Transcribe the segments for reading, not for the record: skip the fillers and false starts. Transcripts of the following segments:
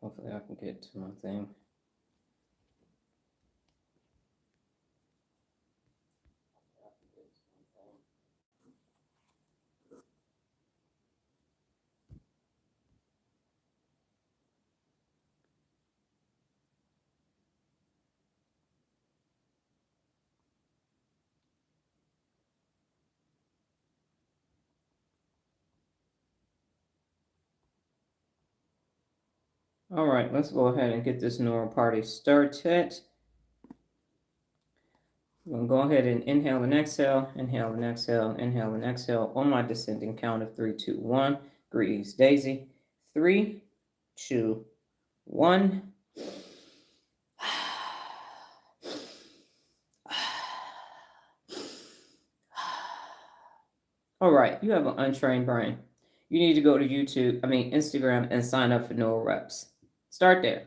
Hopefully I can get to my thing. All right, let's go ahead and get this neuro party started. I'm going to go ahead and inhale and exhale, inhale and exhale, inhale and exhale on my descending count of 3, 2, 1. Greetings, Daisy. 3, 2, 1. All right, you have an untrained brain. You need to go to Instagram and sign up for Neuro Reps. Start there.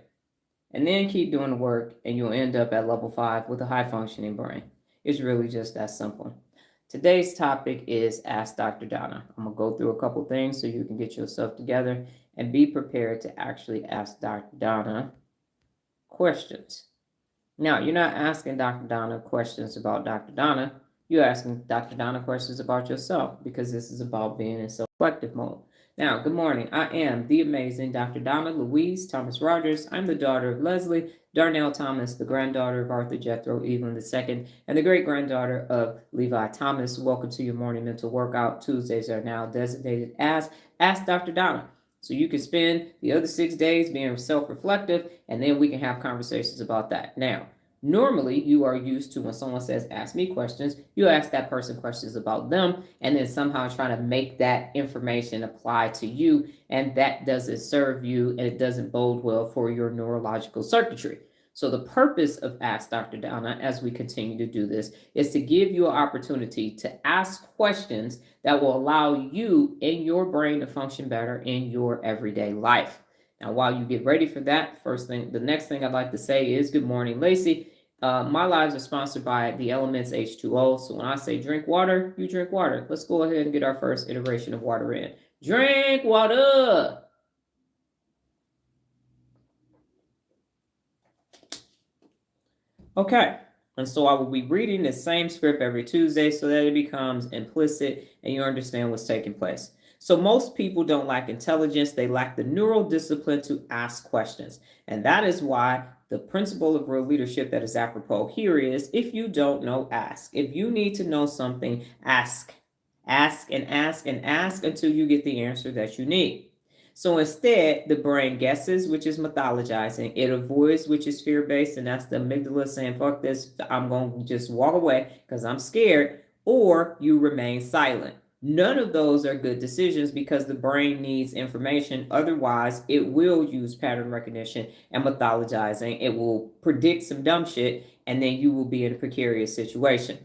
And then keep doing the work, and you'll end up at level 5 with a high functioning brain. It's really just that simple. Today's topic is Ask Dr. Donna. I'm going to go through a couple things so you can get yourself together and be prepared to actually ask Dr. Donna questions. Now, you're not asking Dr. Donna questions about Dr. Donna. You're asking Dr. Donna questions about yourself, because this is about being in self-reflective mode. Now, good morning. I am the amazing Dr. Donna Thomas-Rodgers. I'm the daughter of Leslie Darnell Thomas, the granddaughter of Arthur Jethro Evelyn II, and the great-granddaughter of Levi Thomas. Welcome to your morning mental workout. Tuesdays are now designated as Ask Dr. Donna. So you can spend the other 6 days being self-reflective, and then we can have conversations about that. Now, normally, you are used to when someone says, ask me questions, you ask that person questions about them, and then somehow trying to make that information apply to you, and that doesn't serve you, and it doesn't bode well for your neurological circuitry. So the purpose of Ask Dr. Donna, as we continue to do this, is to give you an opportunity to ask questions that will allow you and your brain to function better in your everyday life. Now, while you get ready for that, the next thing I'd like to say is good morning, Lacey. My lives are sponsored by the Elements H2O. So when I say drink water, you drink water. Let's go ahead and get our first iteration of water in. Drink water. Okay. And so I will be reading the same script every Tuesday so that it becomes implicit and you understand what's taking place. So most people don't lack intelligence. They lack the neural discipline to ask questions. And that is why the principle of real leadership that is apropos here is, if you don't know, ask. If you need to know something, ask. Ask and ask and ask until you get the answer that you need. So instead, the brain guesses, which is mythologizing. It avoids, which is fear-based, and that's the amygdala saying, fuck this, I'm going to just walk away because I'm scared. Or you remain silent. None of those are good decisions because the brain needs information. Otherwise, it will use pattern recognition and mythologizing. It will predict some dumb shit, and then you will be in a precarious situation.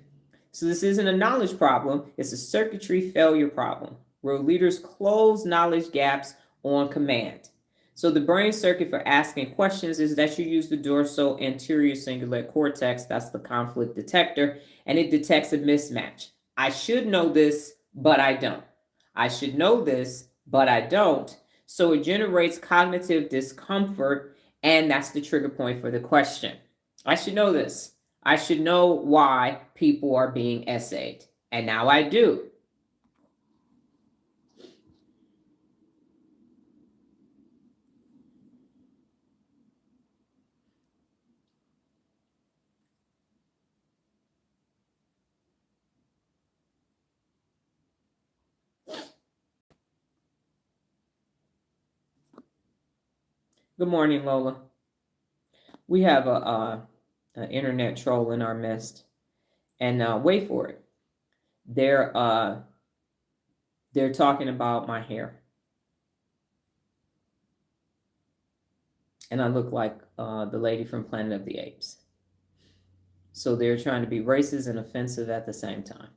So this isn't a knowledge problem. It's a circuitry failure problem. Real leaders close knowledge gaps on command. So the brain circuit for asking questions is that you use the dorsal anterior cingulate cortex, that's the conflict detector, and it detects a mismatch. I should know this, but I don't. I should know this, but I don't. So it generates cognitive discomfort, and that's the trigger point for the question. I should know this. I should know why people are being essayed, and now I do. Good morning, Lola. We have an internet troll in our midst, and wait for it. They're talking about my hair, and I look like the lady from Planet of the Apes. So they're trying to be racist and offensive at the same time.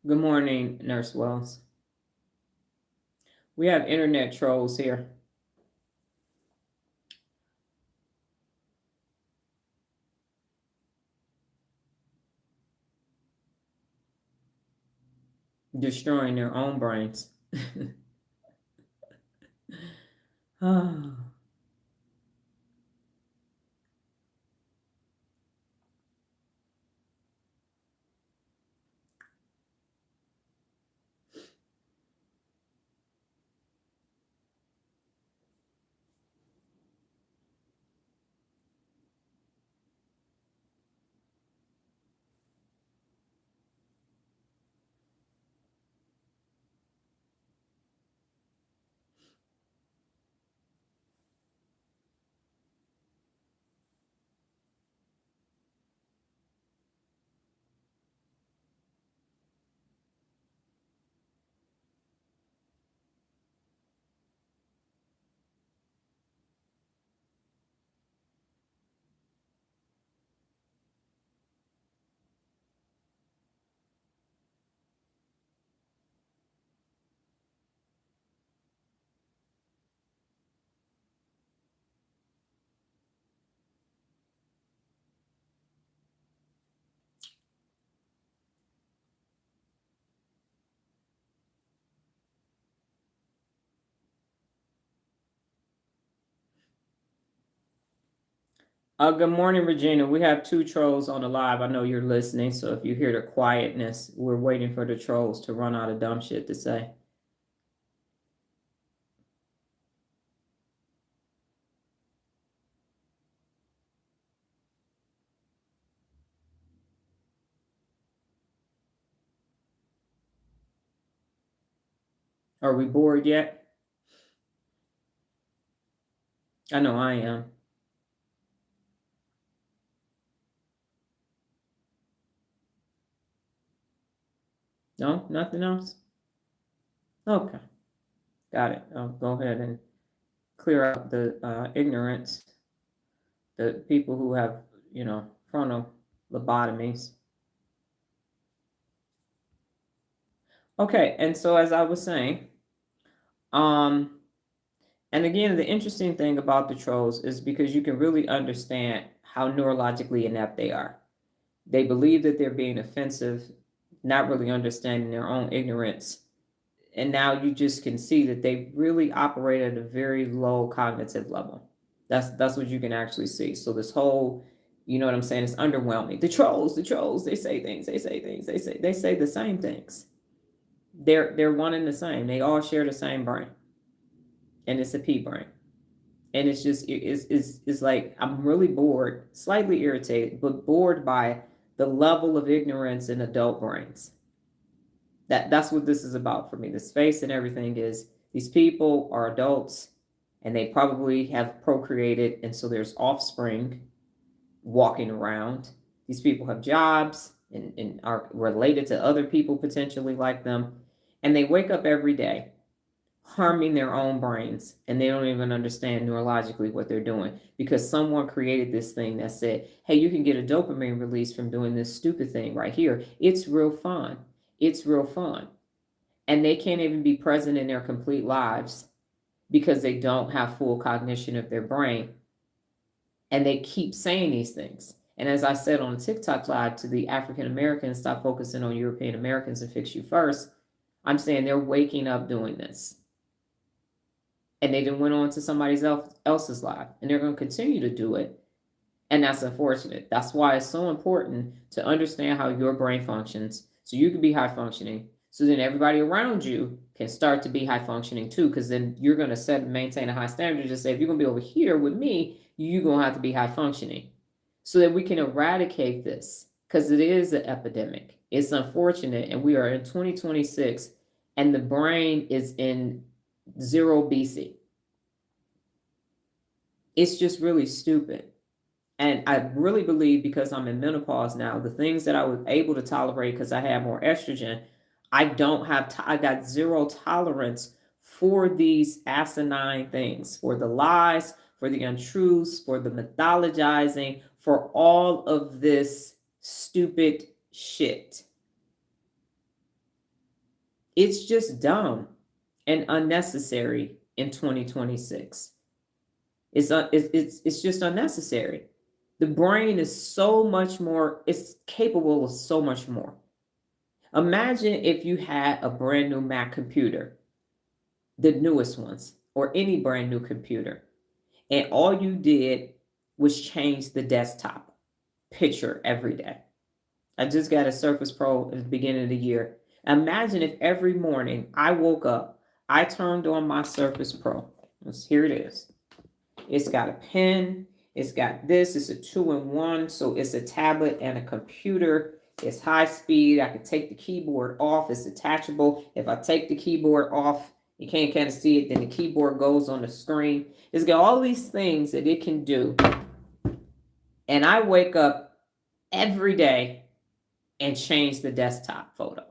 Good morning, Nurse Wells. We have internet trolls here. Destroying their own brains. Ah. Good morning, Regina. We have two trolls on the live. I know you're listening, so if you hear the quietness, we're waiting for the trolls to run out of dumb shit to say. Are we bored yet? I know I am. No, nothing else? Okay, got it. I'll go ahead and clear out the ignorance, the people who have, frontal lobotomies. Okay, and so as I was saying, and again, the interesting thing about the trolls is because you can really understand how neurologically inept they are. They believe that they're being offensive, not really understanding their own ignorance. And now you just can see that they really operate at a very low cognitive level. That's what you can actually see. So this whole, you know what I'm saying, it's underwhelming. The trolls, they say things, they say the same things. They're one and the same. They all share the same brain. And it's a pea brain. And it's just it's like I'm really bored, slightly irritated, but bored by the level of ignorance in adult brains. That's what this is about for me. The space and everything is these people are adults and they probably have procreated, and so there's offspring walking around. These people have jobs and are related to other people potentially like them, and they wake up every day harming their own brains, and they don't even understand neurologically what they're doing because someone created this thing that said, hey, you can get a dopamine release from doing this stupid thing right here. It's real fun. It's real fun. And they can't even be present in their complete lives because they don't have full cognition of their brain. And they keep saying these things. And as I said on a TikTok live to the African Americans, stop focusing on European Americans and fix you first. I'm saying they're waking up doing this. And they then went on to somebody else's live. And they're going to continue to do it. And that's unfortunate. That's why it's so important to understand how your brain functions so you can be high functioning. So then everybody around you can start to be high functioning too, because then you're going to set and maintain a high standard. Just say, if you're going to be over here with me, you're going to have to be high functioning so that we can eradicate this, because it is an epidemic. It's unfortunate. And we are in 2026 and the brain is in 0 BC. It's just really stupid. And I really believe, because I'm in menopause now, the things that I was able to tolerate because I had more estrogen, I don't have, I got zero tolerance for these asinine things, for the lies, for the untruths, for the mythologizing, for all of this stupid shit. It's just dumb and unnecessary in 2026. It's just unnecessary. The brain is so much more, it's capable of so much more. Imagine if you had a brand new Mac computer, the newest ones, or any brand new computer, and all you did was change the desktop picture every day. I just got a Surface Pro at the beginning of the year. Imagine if every morning I woke up, I turned on my Surface Pro. Here it is. It's got a pen. It's got this. It's a 2-in-1. So it's a tablet and a computer. It's high speed. I can take the keyboard off. It's attachable. If I take the keyboard off, you can't kind of see it. Then the keyboard goes on the screen. It's got all these things that it can do. And I wake up every day and change the desktop photo.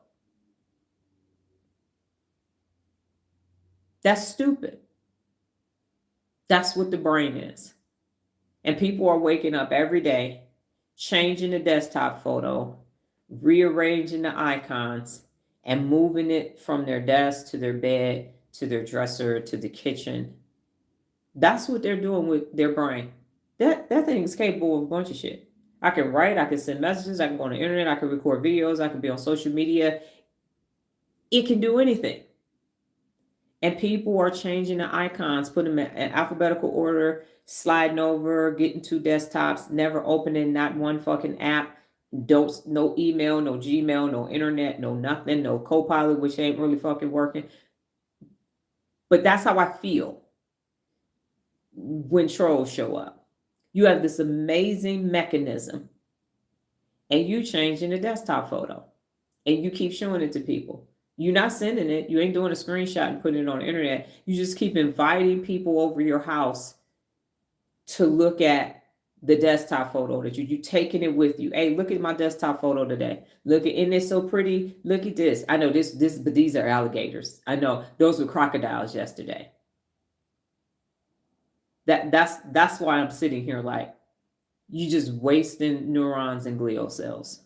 That's stupid. That's what the brain is. And people are waking up every day, changing the desktop photo, rearranging the icons, and moving it from their desk to their bed, to their dresser, to the kitchen. That's what they're doing with their brain. That thing is capable of a bunch of shit. I can write, I can send messages, I can go on the internet, I can record videos, I can be on social media. It can do anything. And people are changing the icons, putting them in alphabetical order, sliding over, getting two desktops, never opening not one fucking app. No email, no Gmail, no internet, no nothing, no Copilot, which ain't really fucking working. But that's how I feel when trolls show up. You have this amazing mechanism and you changing the desktop photo and you keep showing it to people. You're not sending it. You ain't doing a screenshot and putting it on the internet. You just keep inviting people over your house to look at the desktop photo that you taking it with you. Hey, look at my desktop photo today. Look at, isn't it so pretty? Look at this. I know this, but these are alligators. I know those were crocodiles yesterday. That's why I'm sitting here like, you just wasting neurons and glial cells.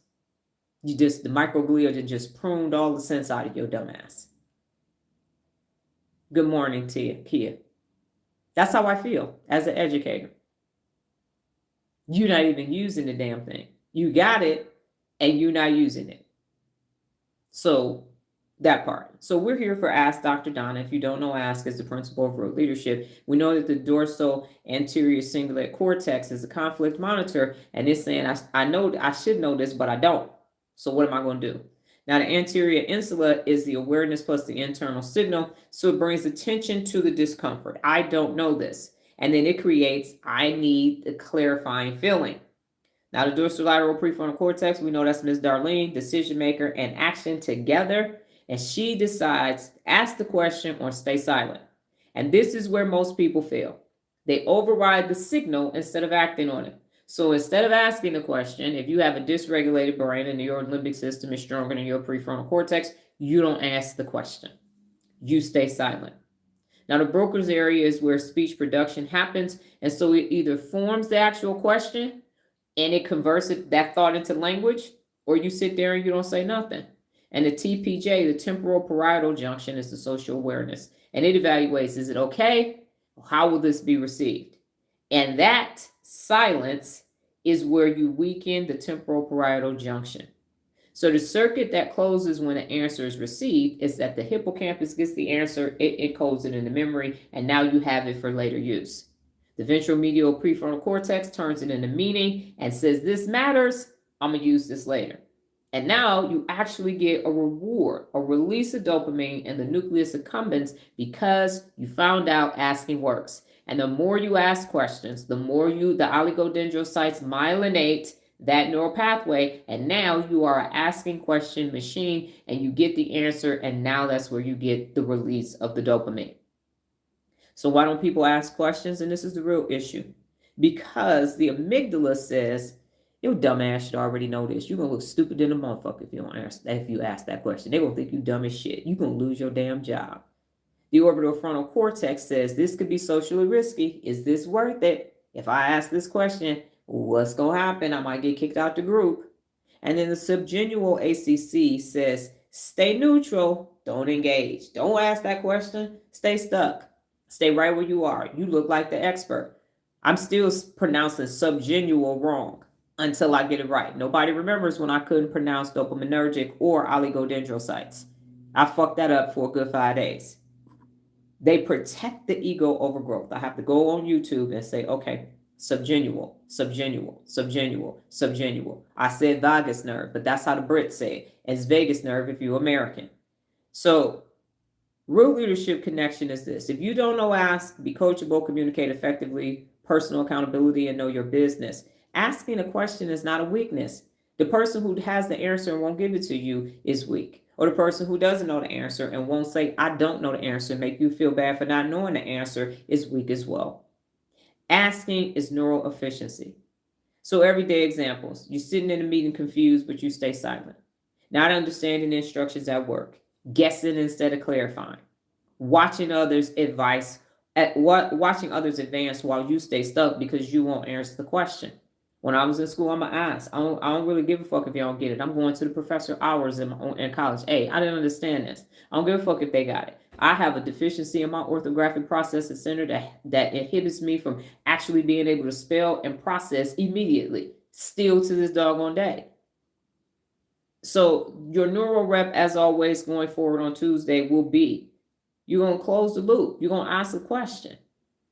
The microglia that just pruned all the sense out of your dumb ass. Good morning, Kia. That's how I feel as an educator. You're not even using the damn thing. You got it, and you're not using it. So that part. So we're here for Ask Dr. Donna. If you don't know, Ask is the principle of real leadership. We know that the dorsal anterior cingulate cortex is a conflict monitor, and it's saying, I know I should know this, but I don't. So what am I going to do? Now, the anterior insula is the awareness plus the internal signal. So it brings attention to the discomfort. I don't know this. And then it creates, I need the clarifying feeling. Now, the dorsolateral prefrontal cortex, we know that's Ms. Darlene, decision maker and action together. And she decides, ask the question or stay silent. And this is where most people fail. They override the signal instead of acting on it. So instead of asking the question, if you have a dysregulated brain and your limbic system is stronger than your prefrontal cortex, you don't ask the question. You stay silent. Now, the Broca's area is where speech production happens. And so it either forms the actual question and it converts that thought into language, or you sit there and you don't say nothing. And the TPJ, the temporal parietal junction, is the social awareness. And it evaluates, is it okay? How will this be received? And that silence is where you weaken the temporal parietal junction. So the circuit that closes when an answer is received is that the hippocampus gets the answer, it encodes it in the memory, and now you have it for later use. The ventromedial prefrontal cortex turns it into meaning and says, this matters, I'm going to use this later. And now you actually get a reward, a release of dopamine in the nucleus accumbens because you found out asking works. And the more you ask questions, the more the oligodendrocytes myelinate that neural pathway. And now you are an asking question machine and you get the answer. And now that's where you get the release of the dopamine. So why don't people ask questions? And this is the real issue. Because the amygdala says, your dumbass should already know this. You're going to look stupid in a motherfucker if you ask that question. They're going to think you dumb as shit. You're going to lose your damn job. The orbital frontal cortex says this could be socially risky. Is this worth it? If I ask this question, what's going to happen? I might get kicked out the group. And then the subgenual ACC says, stay neutral. Don't engage. Don't ask that question. Stay stuck. Stay right where you are. You look like the expert. I'm still pronouncing subgenual wrong until I get it right. Nobody remembers when I couldn't pronounce dopaminergic or oligodendrocytes. I fucked that up for a good 5 days. They protect the ego overgrowth. I have to go on YouTube and say, okay, subgenual, subgenual, subgenual, subgenual. I said vagus nerve, but that's how the Brits say it. It's vagus nerve if you're American. So real leadership connection is this. If you don't know, ask, be coachable, communicate effectively, personal accountability, and know your business. Asking a question is not a weakness. The person who has the answer and won't give it to you is weak. Or the person who doesn't know the answer and won't say, I don't know the answer, and make you feel bad for not knowing the answer is weak as well. Asking is neural efficiency. So everyday examples. You're sitting in a meeting confused, but you stay silent. Not understanding the instructions at work. Guessing instead of clarifying. Watching others advance while you stay stuck because you won't answer the question. When I was in school, I'm going to ask. I don't really give a fuck if y'all don't get it. I'm going to the professor hours in college. Hey, I didn't understand this. I don't give a fuck if they got it. I have a deficiency in my orthographic processing center that inhibits me from actually being able to spell and process immediately, still to this doggone day. So your Neuro Rep, as always, going forward on Tuesday will be, you're going to close the loop. You're going to ask a question.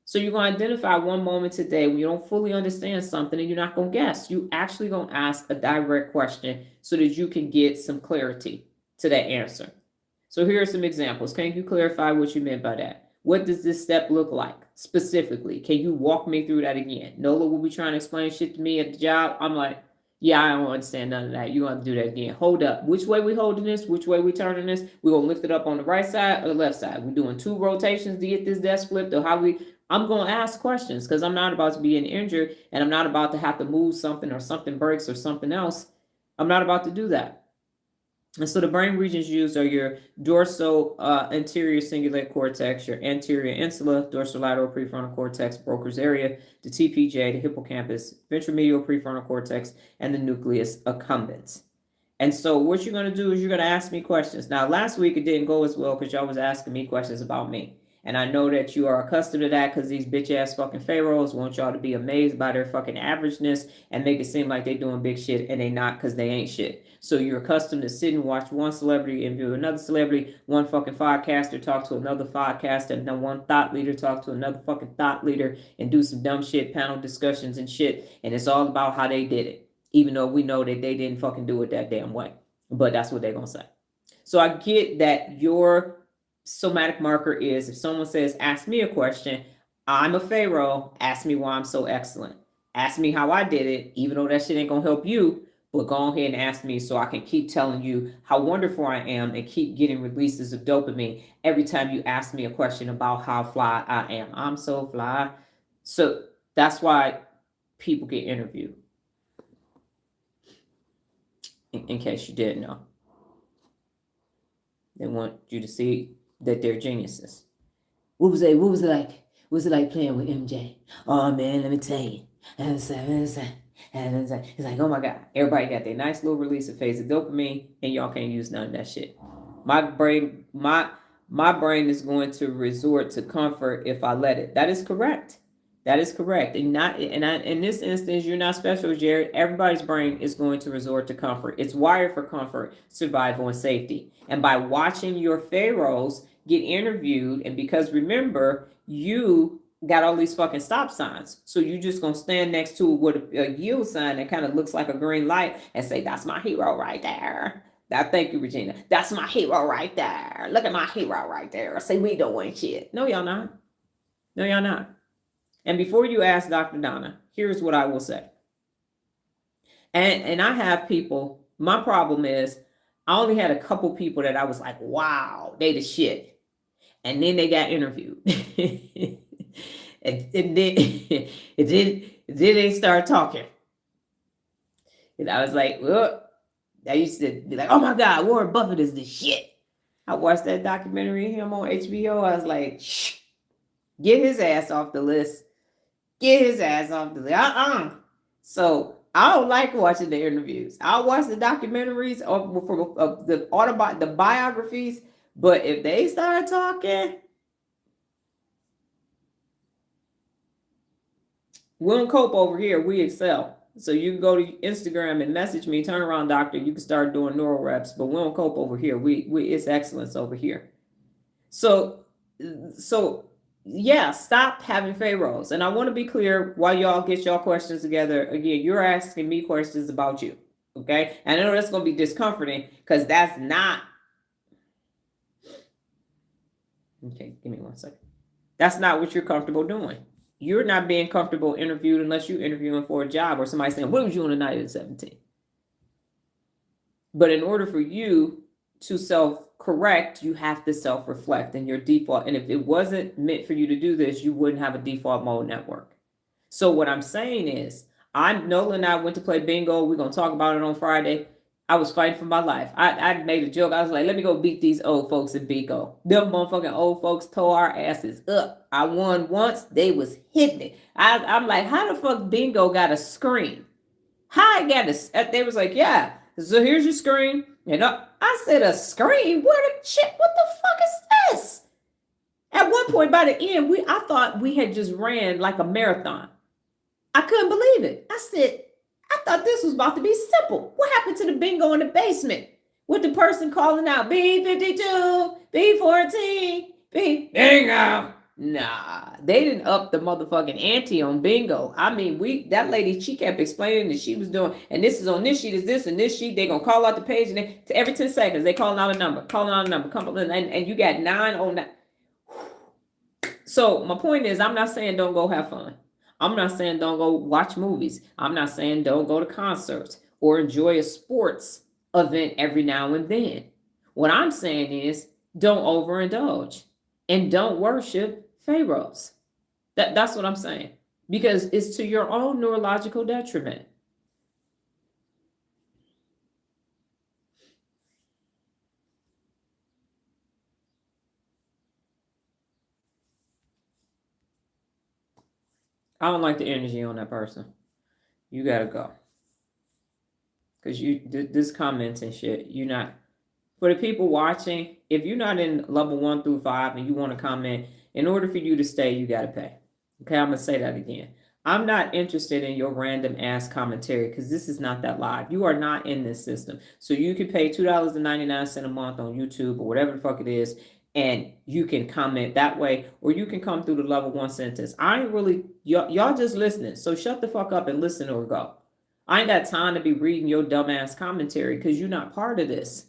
So you're going to identify one moment today when you don't fully understand something and you're not going to guess. You actually going to ask a direct question so that you can get some clarity to that answer. So here are some examples. Can you clarify what you meant by that? What does this step look like specifically? Can you walk me through that again? Nola will be trying to explain shit to me at the job. I'm like, yeah, I don't understand none of that. You're going to do that again. Hold up. Which way we holding this? Which way we turning this? We're going to lift it up on the right side or the left side. We're doing 2 rotations to get this desk flipped, or how we... I'm going to ask questions because I'm not about to be injured and I'm not about to have to move something or something breaks or something else. I'm not about to do that. And so the brain regions used are your dorsal anterior cingulate cortex, your anterior insula, dorsolateral prefrontal cortex, Broca's area, the TPJ, the hippocampus, ventromedial prefrontal cortex, and the nucleus accumbens. And so what you're going to do is you're going to ask me questions. Now, last week it didn't go as well because y'all was asking me questions about me. And I know that you are accustomed to that because these bitch-ass fucking pharaohs want y'all to be amazed by their fucking averageness and make it seem like they doing big shit, and they not, because they ain't shit. So you're accustomed to sit and watch one celebrity interview another celebrity, one fucking podcaster talk to another podcaster, and then one thought leader talk to another fucking thought leader and do some dumb shit, panel discussions and shit. And it's all about how they did it, even though we know that they didn't fucking do it that damn way. But that's what they're going to say. So I get that your somatic marker is, if someone says, ask me a question, I'm a pharaoh, ask me why I'm so excellent. Ask me how I did it, even though that shit ain't gonna help you, but go ahead and ask me so I can keep telling you how wonderful I am and keep getting releases of dopamine every time you ask me a question about how fly I am. I'm so fly. So that's why people get interviewed. In case you didn't know. They want you to see that they're geniuses. What was it like? What was it like playing with MJ? Oh man, let me tell you. It's like, oh my God. Everybody got their nice little release of phase of dopamine, and y'all can't use none of that shit. My brain is going to resort to comfort if I let it. That is correct. That is correct. In this instance, you're not special, Jared. Everybody's brain is going to resort to comfort. It's wired for comfort, survival, and safety. And by watching your pharaohs get interviewed, and because remember, you got all these fucking stop signs. So you're just going to stand next to it with a yield sign that kind of looks like a green light and say, that's my hero right there. Thank you, Regina. That's my hero right there. Look at my hero right there. Say we doing shit. No, y'all not. No, y'all not. And before you ask Dr. Donna, here's what I will say. And I have people, my problem is I only had a couple people that I was like, wow, they the shit. And then they got interviewed. and then they start talking. And I was like, well, I used to be like, oh my God, Warren Buffett is the shit. I watched that documentary of him on HBO. I was like, shh, get his ass off the list. Get his ass off the list. So I don't like watching the interviews. I'll watch the documentaries or the biographies, But if they start talking, we don't cope over here. We excel. So you can go to Instagram and message me, turn around, doctor. You can start doing Neuro Reps, but we don't cope over here. We it's excellence over here. So yeah, stop having pharaohs. And I want to be clear while y'all get y'all questions together. Again, you're asking me questions about you. Okay. And I know that's going to be discomforting because that's not. Okay, give me 1 second. That's not what you're comfortable doing. You're not being comfortable interviewed unless you're interviewing for a job or somebody saying, what was you on the night of 17? But in order for you to self-correct, you have to self-reflect in your default. And if it wasn't meant for you to do this, you wouldn't have a default mode network. So what I'm saying is, Nola and I went to play bingo. We're going to talk about it on Friday. I was fighting for my life. I made a joke. I was like, let me go beat these old folks in bingo. Them motherfucking old folks tore our asses up. I won once. They was hitting it. I'm like, how the fuck bingo got a screen? How I got a... They was like, yeah. So here's your screen. And I said, a screen? What the fuck is this? At one point by the end, I thought we had just ran like a marathon. I couldn't believe it. I said, I thought this was about to be simple. What happened to the bingo in the basement? With the person calling out B52, B14, bingo. Nah, they didn't up the motherfucking ante on bingo. I mean, that lady, she kept explaining that she was doing, and this is on this sheet, is this, and this sheet, they're going to call out the page, and every 10 seconds, they calling out a number, and you got 9 on that. So my point is, I'm not saying don't go have fun. I'm not saying don't go watch movies. I'm not saying don't go to concerts or enjoy a sports event every now and then. What I'm saying is don't overindulge and don't worship pharaohs. That's what I'm saying, because it's to your own neurological detriment. I don't like the energy on that person. You gotta go. Because this comments and shit, you're not. For the people watching, if you're not in level 1 through 5 and you want to comment, in order for you to stay, you got to pay. Okay, I'm going to say that again. I'm not interested in your random ass commentary because this is not that live. You are not in this system. So you can pay $2.99 a month on YouTube or whatever the fuck it is, and you can comment that way, or you can come through the level 1 sentence. I ain't really, y'all just listening. So shut the fuck up and listen or go. I ain't got time to be reading your dumbass commentary because you're not part of this.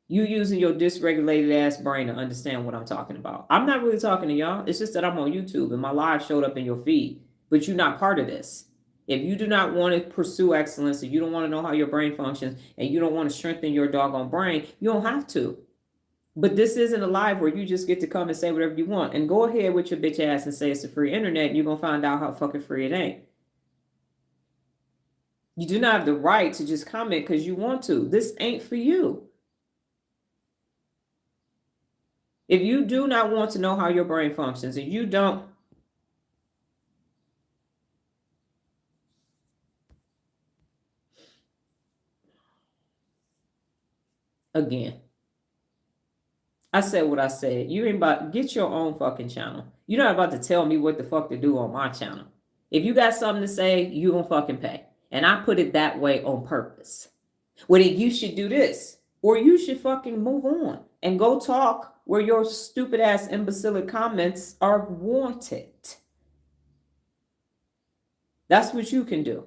You using your dysregulated ass brain to understand what I'm talking about. I'm not really talking to y'all. It's just that I'm on YouTube and my live showed up in your feed, but you're not part of this. If you do not want to pursue excellence and you don't want to know how your brain functions and you don't want to strengthen your doggone brain, you don't have to. But this isn't a live where you just get to come and say whatever you want. And go ahead with your bitch ass and say it's a free internet and you're going to find out how fucking free it ain't. You do not have the right to just comment because you want to. This ain't for you. If you do not want to know how your brain functions and you don't, again, I said what I said. You ain't about, get your own fucking channel. You're not about to tell me what the fuck to do on my channel. If you got something to say, you gonna fucking pay. And I put it that way on purpose. Well, then you should do this, or you should fucking move on and go talk where your stupid ass imbecilic comments are wanted. That's what you can do.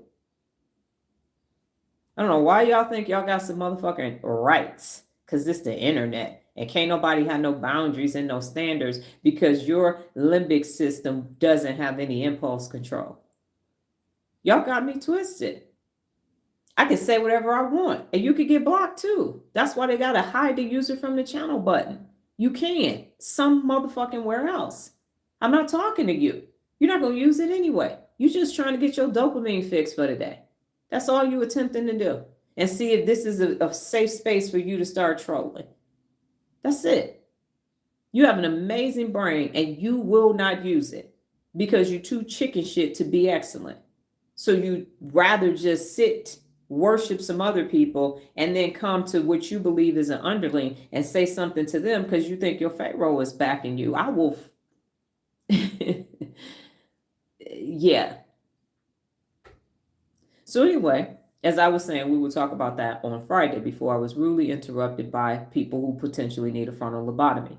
I don't know why y'all think y'all got some motherfucking rights, because it's the internet and can't nobody have no boundaries and no standards because your limbic system doesn't have any impulse control. Y'all got me twisted. I can say whatever I want and you could get blocked too. That's why they got to hide the user from the channel button. You can some motherfucking where else. I'm not talking to you. You're not going to use it anyway. You're just trying to get your dopamine fix for the day. That's all you attempting to do. And see if this is a safe space for you to start trolling. That's it. You have an amazing brain and you will not use it because you're too chicken shit to be excellent. So you'd rather just sit worship some other people, and then come to what you believe is an underling and say something to them because you think your Pharaoh is backing you. I will. Yeah. So anyway, as I was saying, we will talk about that on Friday before I was rudely interrupted by people who potentially need a frontal lobotomy.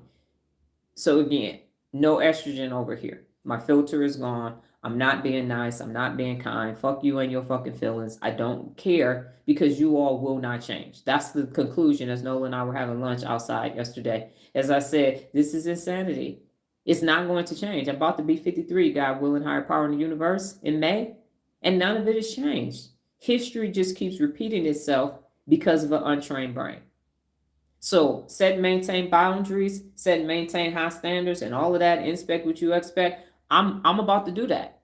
So again, no estrogen over here. My filter is gone. I'm not being nice. I'm not being kind. Fuck you and your fucking feelings. I don't care because you all will not change. That's the conclusion as Nola and I were having lunch outside yesterday. As I said, this is insanity. It's not going to change. I'm about to be 53, God willing, higher power in the universe in May, and none of it has changed. History just keeps repeating itself because of an untrained brain. So set and maintain boundaries, set and maintain high standards, and all of that. Inspect what you expect. I'm about to do that.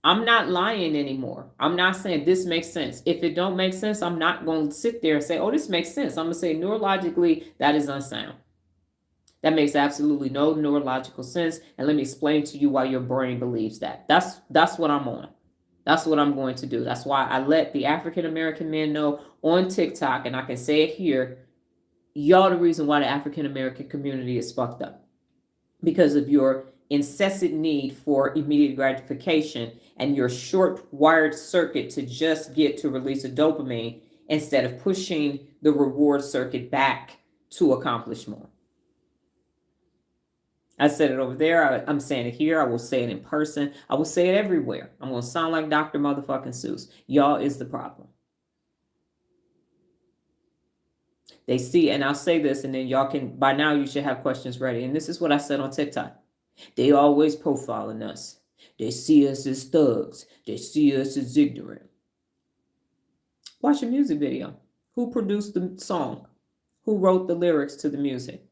I'm not lying anymore. I'm not saying this makes sense. If it don't make sense, I'm not going to sit there and say, oh, this makes sense. I'm going to say neurologically, that is unsound. That makes absolutely no neurological sense. And let me explain to you why your brain believes that. That's what I'm on. That's what I'm going to do. That's why I let the African American men know on TikTok, and I can say it here, y'all the reason why the African American community is fucked up. Because of your incessant need for immediate gratification and your short wired circuit to just get to release a dopamine instead of pushing the reward circuit back to accomplish more. I said it over there. I'm saying it here. I will say it in person. I will say it everywhere. I'm going to sound like Dr. Motherfucking Seuss. Y'all is the problem. They see, and I'll say this, and then y'all can, by now you should have questions ready. And this is what I said on TikTok. They always profiling us. They see us as thugs. They see us as ignorant. Watch a music video. Who produced the song? Who wrote the lyrics to the music?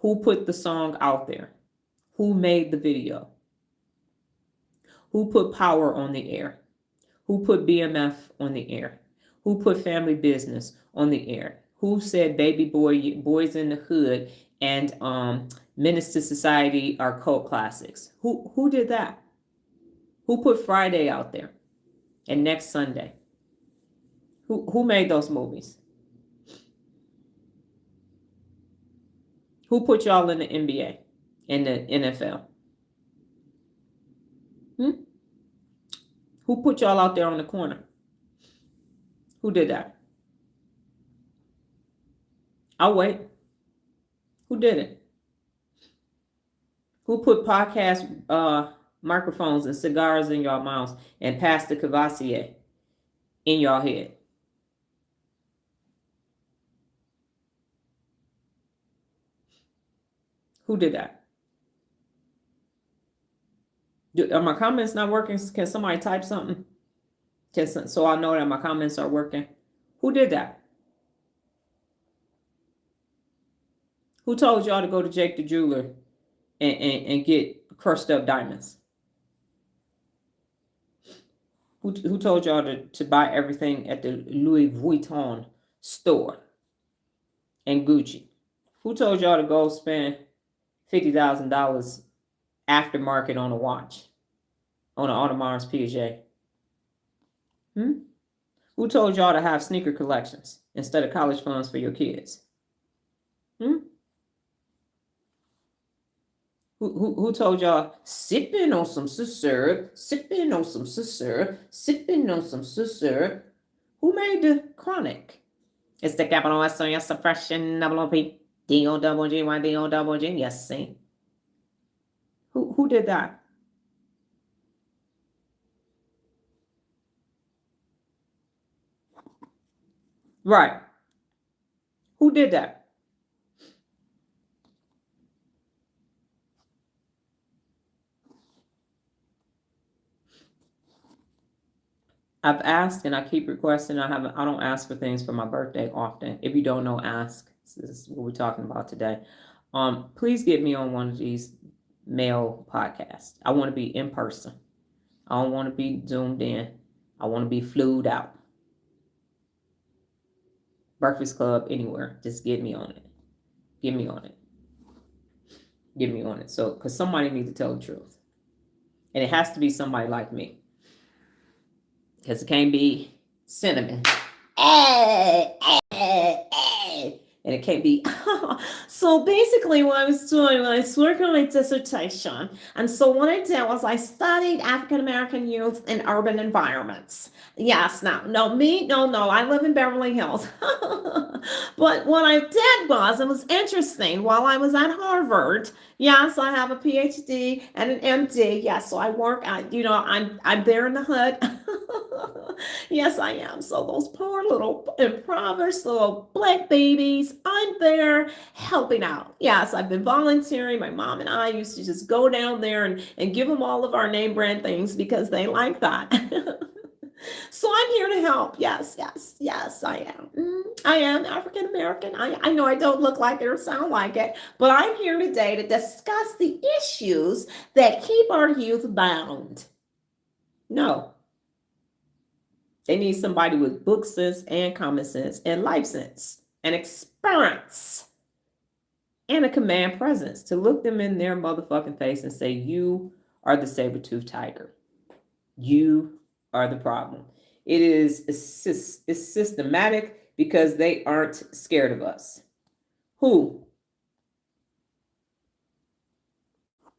Who put the song out there? Who made the video? Who put Power on the air? Who put BMF on the air? Who put Family Business on the air? Who said Baby Boy, Boys in the Hood, and Menace to Society are cult classics? Who did that? Who put Friday out there and Next Sunday? Who made those movies? Who put y'all in the NBA, in the NFL? Who put y'all out there on the corner? Who did that? I'll wait. Who did it? Who put podcast microphones and cigars in y'all mouths and passed the Cavassier in y'all head? Who did that? Are my comments not working? Can somebody type something? So I know that my comments are working. Who did that? Who told y'all to go to Jake the Jeweler and get crushed up diamonds? Who told y'all to buy everything at the Louis Vuitton store and Gucci? Who told y'all to go spend $50,000 aftermarket on a watch, on an Audemars Piguet? Who told y'all to have sneaker collections instead of college funds for your kids? Who told y'all sipping on some syrup, sipping on some syrup, sipping on some syrup? Who made the chronic? It's the capital S on your suppression, double O-P, D-O-double-G-Y, D-O-double-G, yes, see? Who did that? Right. Who did that? I've asked and I keep requesting. I don't ask for things for my birthday often. If you don't know, ask. This is what we're talking about today. Please get me on one of these mail podcasts. I want to be in person. I don't want to be zoomed in. I want to be flued out. Breakfast Club, anywhere. Just get me on it. Get me on it. Get me on it. So, because somebody needs to tell the truth. And it has to be somebody like me. Because it can't be Cinnamon And it can't be. So basically what I was doing when I was working on my dissertation, and so what I did was I studied African American youth in urban environments. Yes, no, I live in Beverly Hills. But what I did was, it was interesting, while I was at Harvard, yes, I have a PhD and an MD. Yes, so I work at, I'm there in the hood. Yes, I am. So those poor little impoverished little black babies, I'm there helping out. Yes, I've been volunteering. My mom and I used to just go down there and give them all of our name brand things because they like that. So I'm here to help. Yes, I am. I am African American. I know I don't look like it or sound like it, but I'm here today to discuss the issues that keep our youth bound. No. They need somebody with book sense and common sense and life sense and experience and a command presence to look them in their motherfucking face and say, you are the saber-toothed tiger. You are the problem. It's systematic because they aren't scared of us. Who?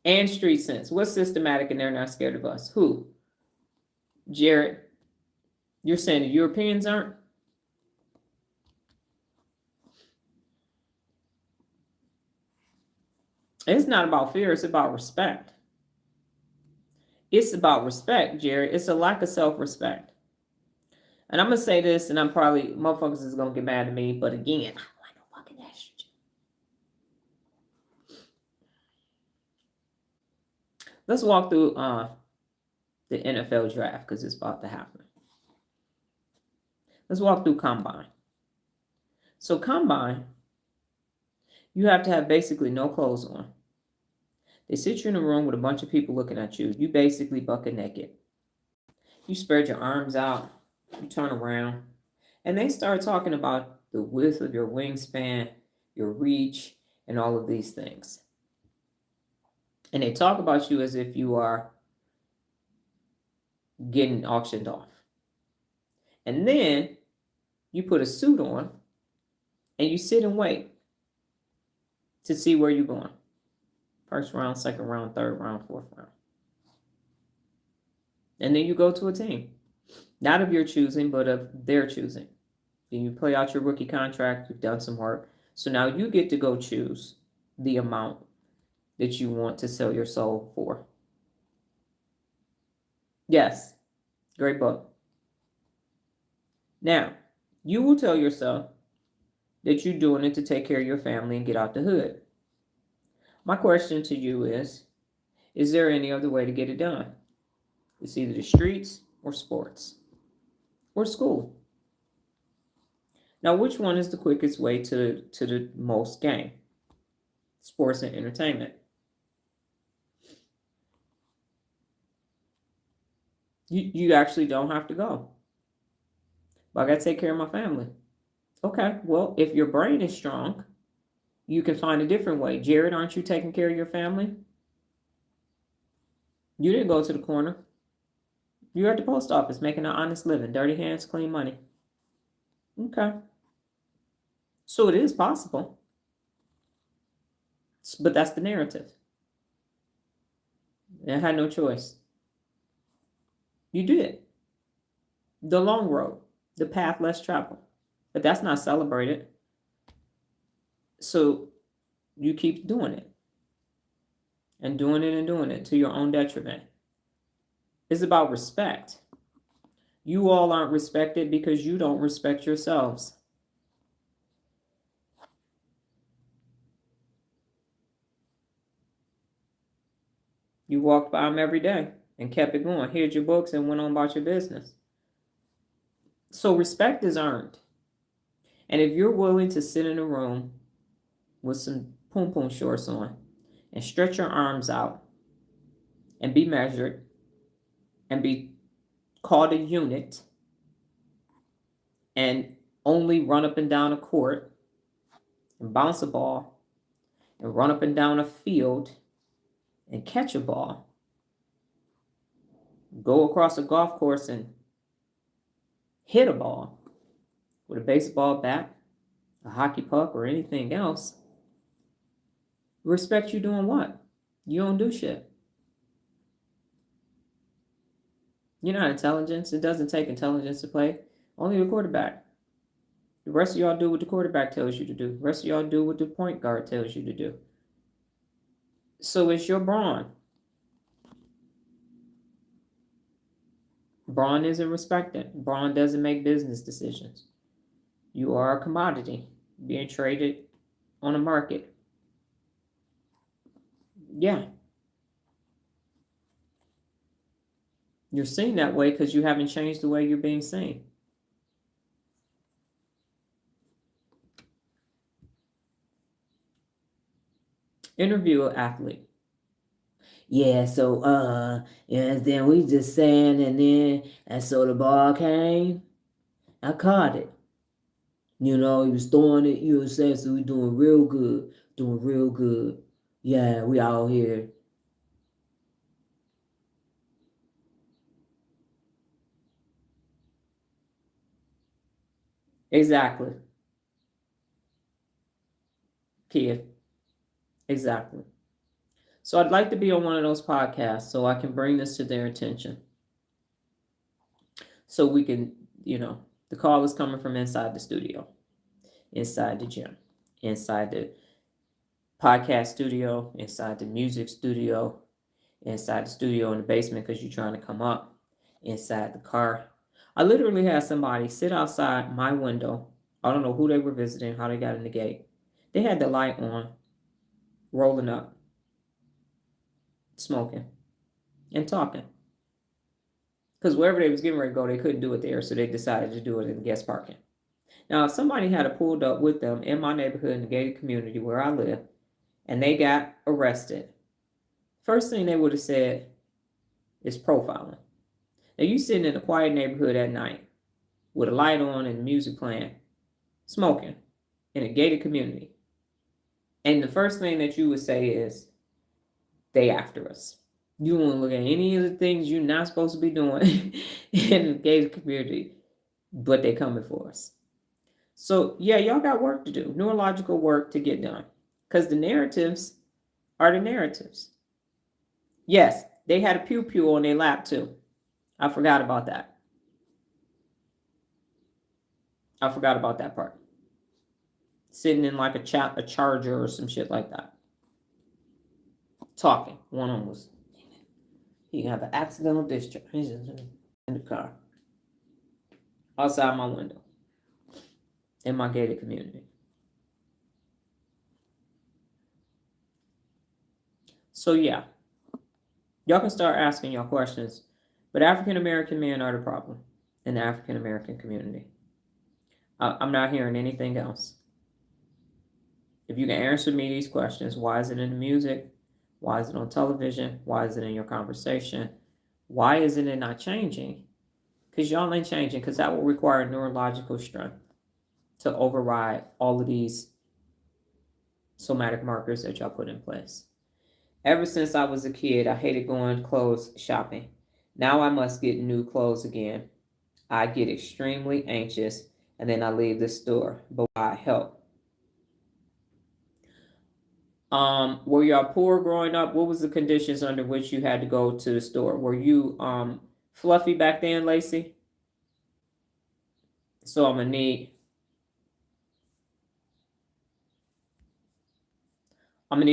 And street sense. What's systematic and they're not scared of us? Who? Jared, you're saying the Europeans aren't? It's not about fear. It's about respect. It's about respect, Jared. It's a lack of self-respect. And I'm going to say this, and motherfuckers is going to get mad at me, but again, I don't like no fucking estrogen. Let's walk through the NFL draft because it's about to happen. Let's walk through combine. So combine, you have to have basically no clothes on. They sit you in a room with a bunch of people looking at you. You basically bucket naked. You spread your arms out. You turn around. And they start talking about the width of your wingspan, your reach, and all of these things. And they talk about you as if you are getting auctioned off. And then you put a suit on and you sit and wait to see where you're going. First round, second round, third round, fourth round. And then you go to a team. Not of your choosing, but of their choosing. Then you play out your rookie contract. You've done some work. So now you get to go choose the amount that you want to sell your soul for. Yes, great book. Now, you will tell yourself that you're doing it to take care of your family and get out the hood. My question to you is there any other way to get it done? It's either the streets or sports or school. Now, which one is the quickest way to the most gain? Sports and entertainment. You actually don't have to go. But I got to take care of my family. Okay, well, if your brain is strong, you can find a different way. Jared, aren't you taking care of your family? You didn't go to the corner. You're at the post office making an honest living. Dirty hands, clean money. Okay. So it is possible. But that's the narrative. I had no choice. You did. The long road, the path less traveled. But that's not celebrated. So you keep doing it. And doing it to your own detriment. It's about respect. You all aren't respected because you don't respect yourselves. You walked by them every day and kept it going. Hid your books and went on about your business. So respect is earned. And if you're willing to sit in a room with some pom-pom shorts on and stretch your arms out and be measured and be called a unit and only run up and down a court and bounce a ball and run up and down a field and catch a ball, go across a golf course and hit a ball, with a baseball bat, a hockey puck, or anything else, respect you doing what? You don't do shit. You're not intelligence. It doesn't take intelligence to play. Only the quarterback. The rest of y'all do what the quarterback tells you to do. The rest of y'all do what the point guard tells you to do. So it's your brawn. Brawn isn't respected. Brawn doesn't make business decisions. You are a commodity being traded on a market. Yeah. You're seen that way because you haven't changed the way you're being seen. Interview an athlete. Yeah, so then we just saying, and so the ball came, I caught it. He was throwing it, saying, so we doing real good. Yeah, we out here. Exactly. Kid. Exactly. So I'd like to be on one of those podcasts so I can bring this to their attention. So we can, the call is coming from inside the studio, inside the gym, inside the podcast studio, inside the music studio, inside the studio in the basement because you're trying to come up, inside the car. I literally had somebody sit outside my window. I don't know who they were visiting, how they got in the gate. They had the light on, rolling up, smoking, and talking. Because wherever they was getting ready to go, they couldn't do it there, so they decided to do it in the guest parking. Now, if somebody had pulled up with them in my neighborhood, in the gated community where I live, and they got arrested, first thing they would have said is profiling. Now, you sitting in a quiet neighborhood at night with a light on and music playing, smoking in a gated community. And the first thing that you would say is, they after us. You don't want to look at any of the things you're not supposed to be doing in the gated community, but they coming for us. So, yeah, y'all got work to do, neurological work to get done. Because the narratives are the narratives. Yes, they had a pew-pew on their lap, too. I forgot about that. I forgot about that part. Sitting in like a charger or some shit like that. Talking. One of them was, he have an accidental discharge. He's in the car. Outside my window. In my gated community. So yeah. Y'all can start asking y'all questions. But African American men are the problem in the African American community. I'm not hearing anything else. If you can answer me these questions, why is it in the music? Why is it on television? Why is it in your conversation? Why isn't it not changing? Because y'all ain't changing, because that will require neurological strength to override all of these somatic markers that y'all put in place. Ever since I was a kid, I hated going clothes shopping. Now I must get new clothes again. I get extremely anxious, and then I leave the store. But why help? Were y'all poor growing up? What was the conditions under which you had to go to the store? Were you fluffy back then, Lacey? So I'm gonna need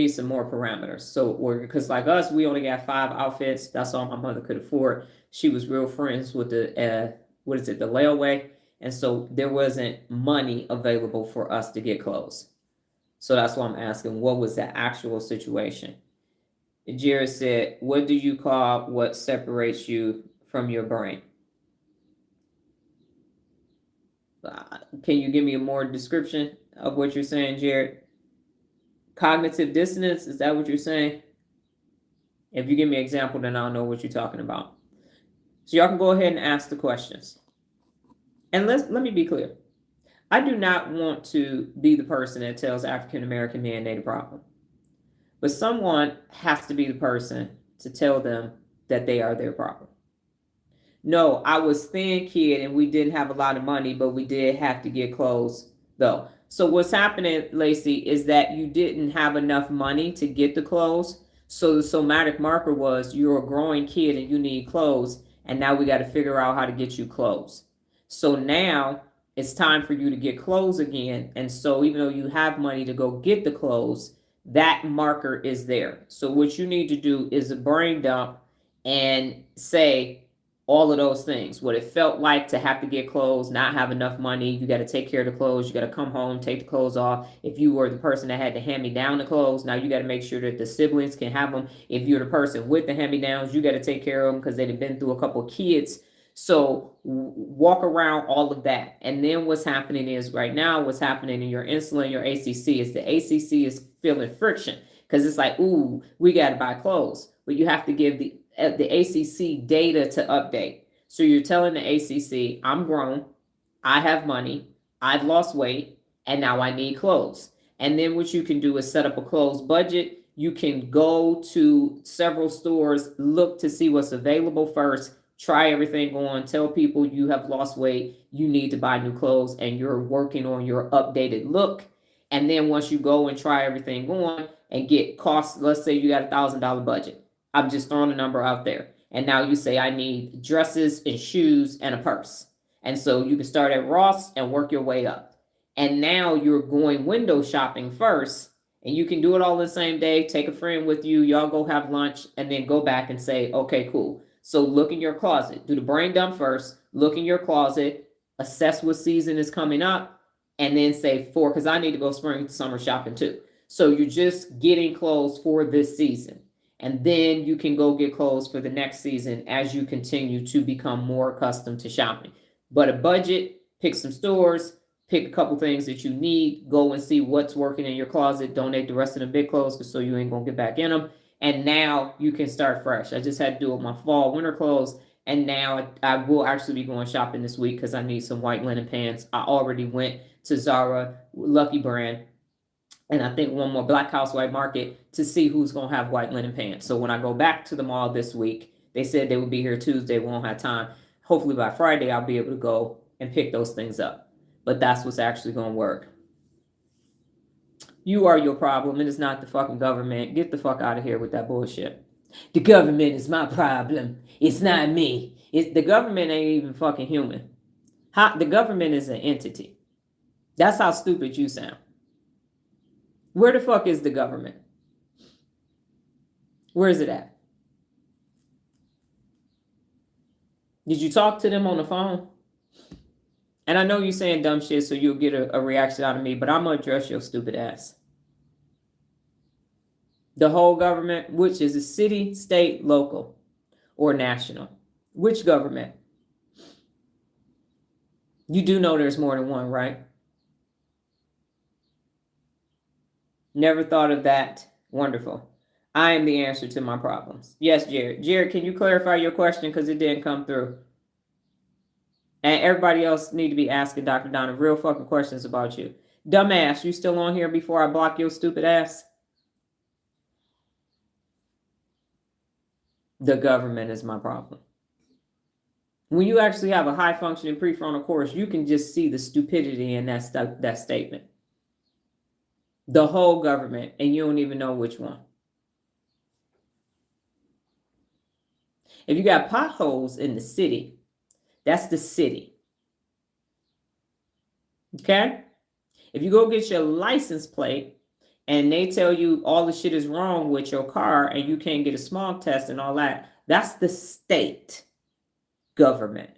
some more parameters. So because like us, we only got 5 outfits. That's all my mother could afford. She was real friends with the the layaway, and so there wasn't money available for us to get clothes. So that's why I'm asking, what was the actual situation? Jared said, what do you call what separates you from your brain? Can you give me a more description of what you're saying, Jared? Cognitive dissonance, is that what you're saying? If you give me an example, then I'll know what you're talking about. So y'all can go ahead and ask the questions. And let me be clear. I do not want to be the person that tells African American men they're the problem. But someone has to be the person to tell them that they are their problem. No, I was thin kid and we didn't have a lot of money, but we did have to get clothes though. So what's happening, Lacey, is that you didn't have enough money to get the clothes. So the somatic marker was you're a growing kid and you need clothes. And now we got to figure out how to get you clothes. So now it's time for you to get clothes again. And so even though you have money to go get the clothes, that marker is there. So what you need to do is a brain dump and say all of those things. What it felt like to have to get clothes, not have enough money. You got to take care of the clothes. You got to come home, take the clothes off. If you were the person that had to hand me down the clothes, now you got to make sure that the siblings can have them. If you're the person with the hand me downs, you got to take care of them because they've been through a couple of kids. So walk around all of that. And then what's happening is right now, what's happening in your insulin, your ACC is the ACC is feeling friction because it's like, ooh, we got to buy clothes. But you have to give the ACC data to update. So you're telling the ACC, I'm grown, I have money, I've lost weight, and now I need clothes. And then what you can do is set up a clothes budget. You can go to several stores, look to see what's available first, try everything on, tell people you have lost weight, you need to buy new clothes, and you're working on your updated look. And then once you go and try everything on and get costs, let's say you got $1,000 budget. I'm just throwing a number out there. And now you say, I need dresses and shoes and a purse. And so you can start at Ross and work your way up. And now you're going window shopping first. And you can do it all the same day. Take a friend with you. Y'all go have lunch and then go back and say, okay, cool. So look in your closet. Do the brain dump first. Look in your closet. Assess what season is coming up. And then say because I need to go spring summer shopping too. So you're just getting clothes for this season. And then you can go get clothes for the next season as you continue to become more accustomed to shopping. But a budget, pick some stores, pick a couple things that you need, go and see what's working in your closet, donate the rest of the big clothes so you ain't gonna get back in them. And now you can start fresh. I just had to do it with my fall winter clothes. And now I will actually be going shopping this week because I need some white linen pants. I already went to Zara, Lucky Brand, and I think one more Black House White Market to see who's going to have white linen pants. So when I go back to the mall this week, they said they would be here Tuesday. We won't have time. Hopefully by Friday, I'll be able to go and pick those things up. But that's what's actually going to work. You are your problem. It is not the fucking government. Get the fuck out of here with that bullshit. The government is my problem. It's not me. The government ain't even fucking human. The government is an entity. That's how stupid you sound. Where the fuck is the government? Where is it at? Did you talk to them on the phone? And I know you're saying dumb shit, so you'll get a reaction out of me, but I'm going to address your stupid ass. The whole government, which is a city, state, local, or national. Which government? You do know there's more than one, right? Never thought of that. Wonderful. I am the answer to my problems. Yes, Jared. Jared, can you clarify your question because it didn't come through? And everybody else need to be asking Dr. Donna real fucking questions about you. Dumbass, you still on here before I block your stupid ass? The government is my problem. When you actually have a high functioning prefrontal cortex, you can just see the stupidity in that statement. The whole government, and you don't even know which one. If you got potholes in the city, that's the city. Okay? If you go get your license plate and they tell you all the shit is wrong with your car and you can't get a smog test and all that, that's the state government.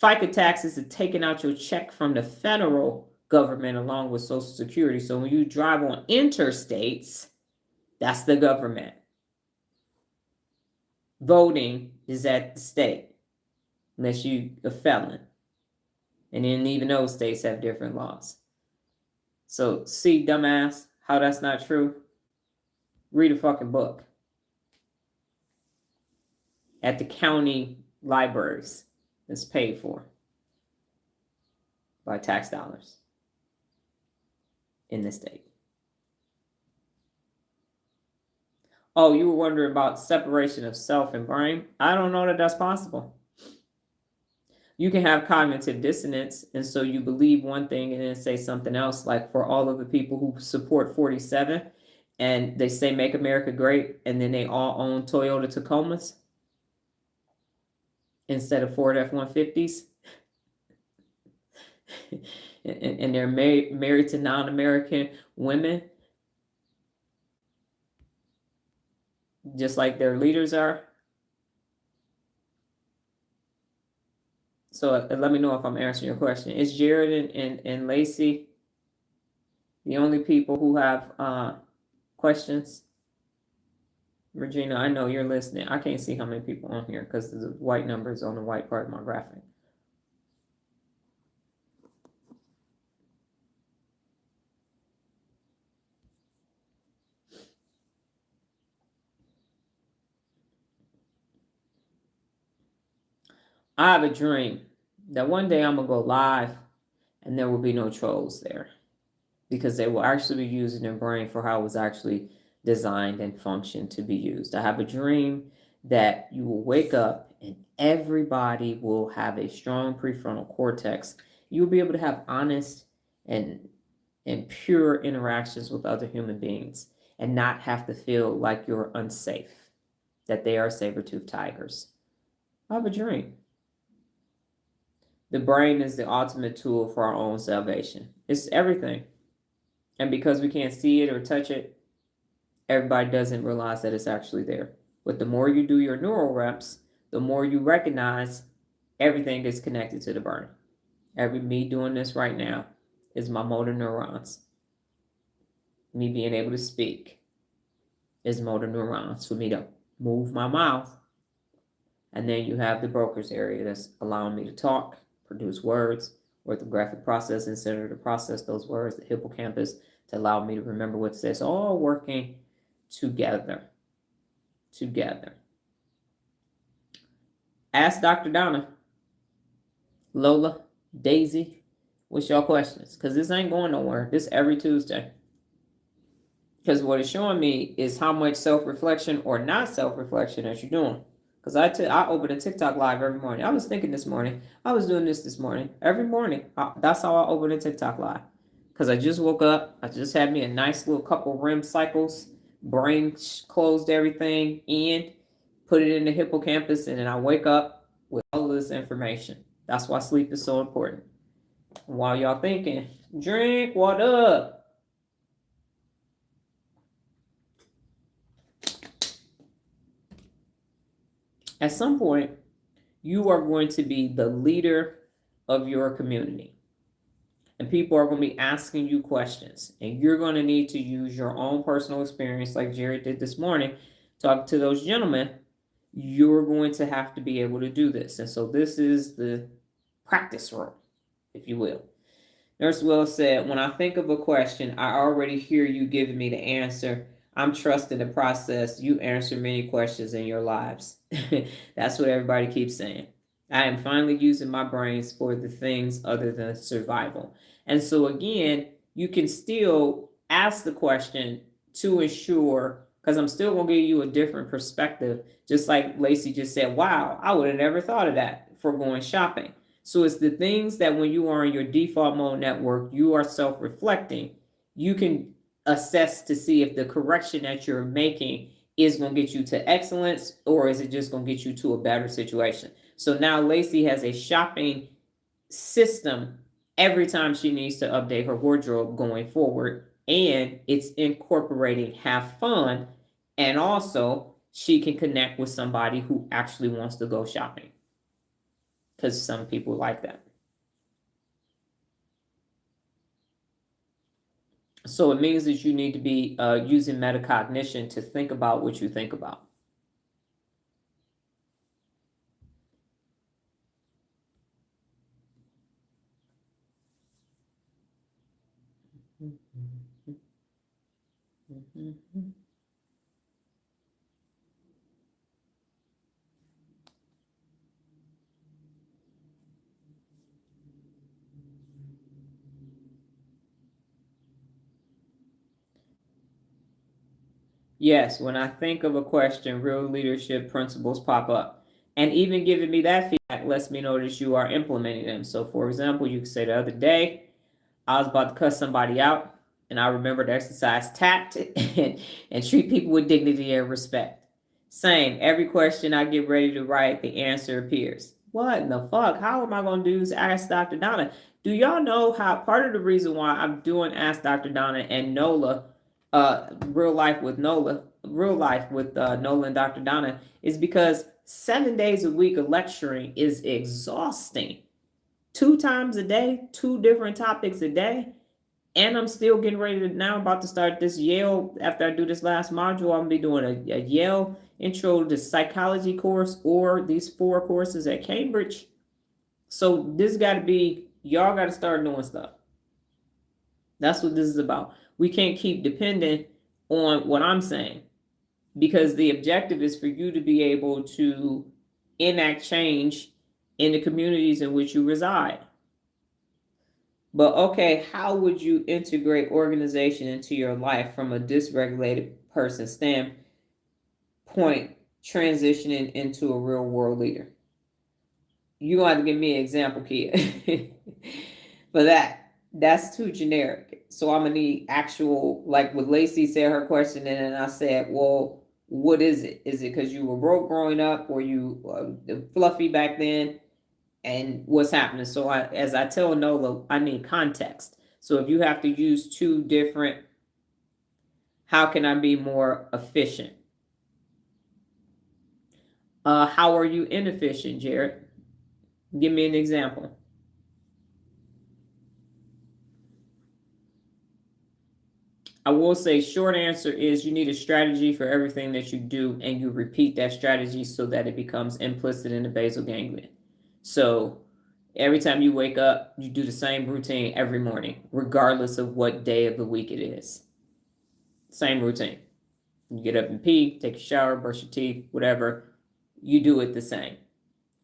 FICA taxes are taking out your check from the federal government along with Social Security. So when you drive on interstates, that's the government. Voting is at the state, unless you're a felon. And then even those states have different laws. So see, dumbass, how that's not true? Read a fucking book. At the county libraries that's paid for by tax dollars in the state. Oh, you were wondering about separation of self and brain? I don't know that that's possible. You can have cognitive dissonance, and so you believe one thing and then say something else. Like for all of the people who support 47 and they say make America great, and then they all own Toyota Tacomas instead of Ford F-150s. And they're married to non-American women, just like their leaders are. So let me know if I'm answering your question. Is Jared and Lacey the only people who have questions? Regina, I know you're listening. I can't see how many people on here because the white numbers on the white part of my graphic. I have a dream that one day I'm going to go live and there will be no trolls there because they will actually be using their brain for how it was actually designed and functioned to be used. I have a dream that you will wake up and everybody will have a strong prefrontal cortex. You'll be able to have honest and pure interactions with other human beings and not have to feel like you're unsafe, that they are saber-toothed tigers. I have a dream. The brain is the ultimate tool for our own salvation. It's everything. And because we can't see it or touch it, everybody doesn't realize that it's actually there. But the more you do your neural reps, the more you recognize everything is connected to the brain. Me doing this right now is my motor neurons. Me being able to speak is motor neurons for me to move my mouth. And then you have the Broca's area that's allowing me to talk, produce words, orthographic processing center to process those words, the hippocampus to allow me to remember what it says, all working together. Ask Dr. Donna, Lola, Daisy, what's your questions? Because this ain't going nowhere. This every Tuesday. Because what it's showing me is how much self-reflection or not self-reflection that you're doing. Because I open a TikTok live every morning. I was thinking this morning. I was doing this morning. Every morning. That's how I open a TikTok live. Because I just woke up. I just had me a nice little couple REM cycles. Brain closed everything in. Put it in the hippocampus. And then I wake up with all of this information. That's why sleep is so important. And while y'all thinking, drink, what up? At some point, you are going to be the leader of your community. And people are going to be asking you questions. And you're going to need to use your own personal experience, like Jared did this morning, talking to those gentlemen. You're going to have to be able to do this. And so this is the practice room, if you will. Nurse Will said, when I think of a question, I already hear you giving me the answer. I'm trusting the process. You answer many questions in your lives. That's what everybody keeps saying. I am finally using my brains for the things other than survival. And so again, you can still ask the question to ensure, because I'm still going to give you a different perspective. Just like Lacey just said, wow, I would have never thought of that for going shopping. So it's the things that when you are in your default mode network, you are self-reflecting. You can assess to see if the correction that you're making is going to get you to excellence or is it just going to get you to a better situation. So now Lacey has a shopping system every time she needs to update her wardrobe going forward, and it's incorporating have fun, and also she can connect with somebody who actually wants to go shopping, because some people like that. So it means that you need to be using metacognition to think about what you think about. Yes, when I think of a question, real leadership principles pop up. And even giving me that feedback lets me know that you are implementing them. So, for example, you could say the other day, I was about to cuss somebody out, and I remembered to exercise tact and treat people with dignity and respect. Same, every question I get ready to write, the answer appears. What in the fuck? How am I going to do this? Ask Dr. Donna. Do y'all know how part of the reason why I'm doing Ask Dr. Donna and NOLA, real life with NOLA, Nola and Dr. Donna, is because 7 days a week of lecturing is exhausting. 2 times a day, 2 different topics a day. And I'm still getting ready to now about to start this Yale. After I do this last module, I'm gonna be doing a Yale intro to psychology course or these 4 courses at Cambridge. So this got to be, y'all got to start doing stuff. That's what this is about. We can't keep dependent on what I'm saying, because the objective is for you to be able to enact change in the communities in which you reside. But okay, how would you integrate organization into your life from a dysregulated person standpoint, transitioning into a real world leader? You're going to have to give me an example, kid. For that. That's too generic. So I'm going to need actual, like what Lacey said her question, and then I said, well, what is it? Is it because you were broke growing up, or you fluffy back then? And what's happening? So as I tell Nola, I need context. So if you have to use 2 different, how can I be more efficient? How are you inefficient, Jared? Give me an example. I will say short answer is you need a strategy for everything that you do, and you repeat that strategy so that it becomes implicit in the basal ganglia. So every time you wake up, you do the same routine every morning, regardless of what day of the week it is. Same routine. You get up and pee, take a shower, brush your teeth, whatever. You do it the same.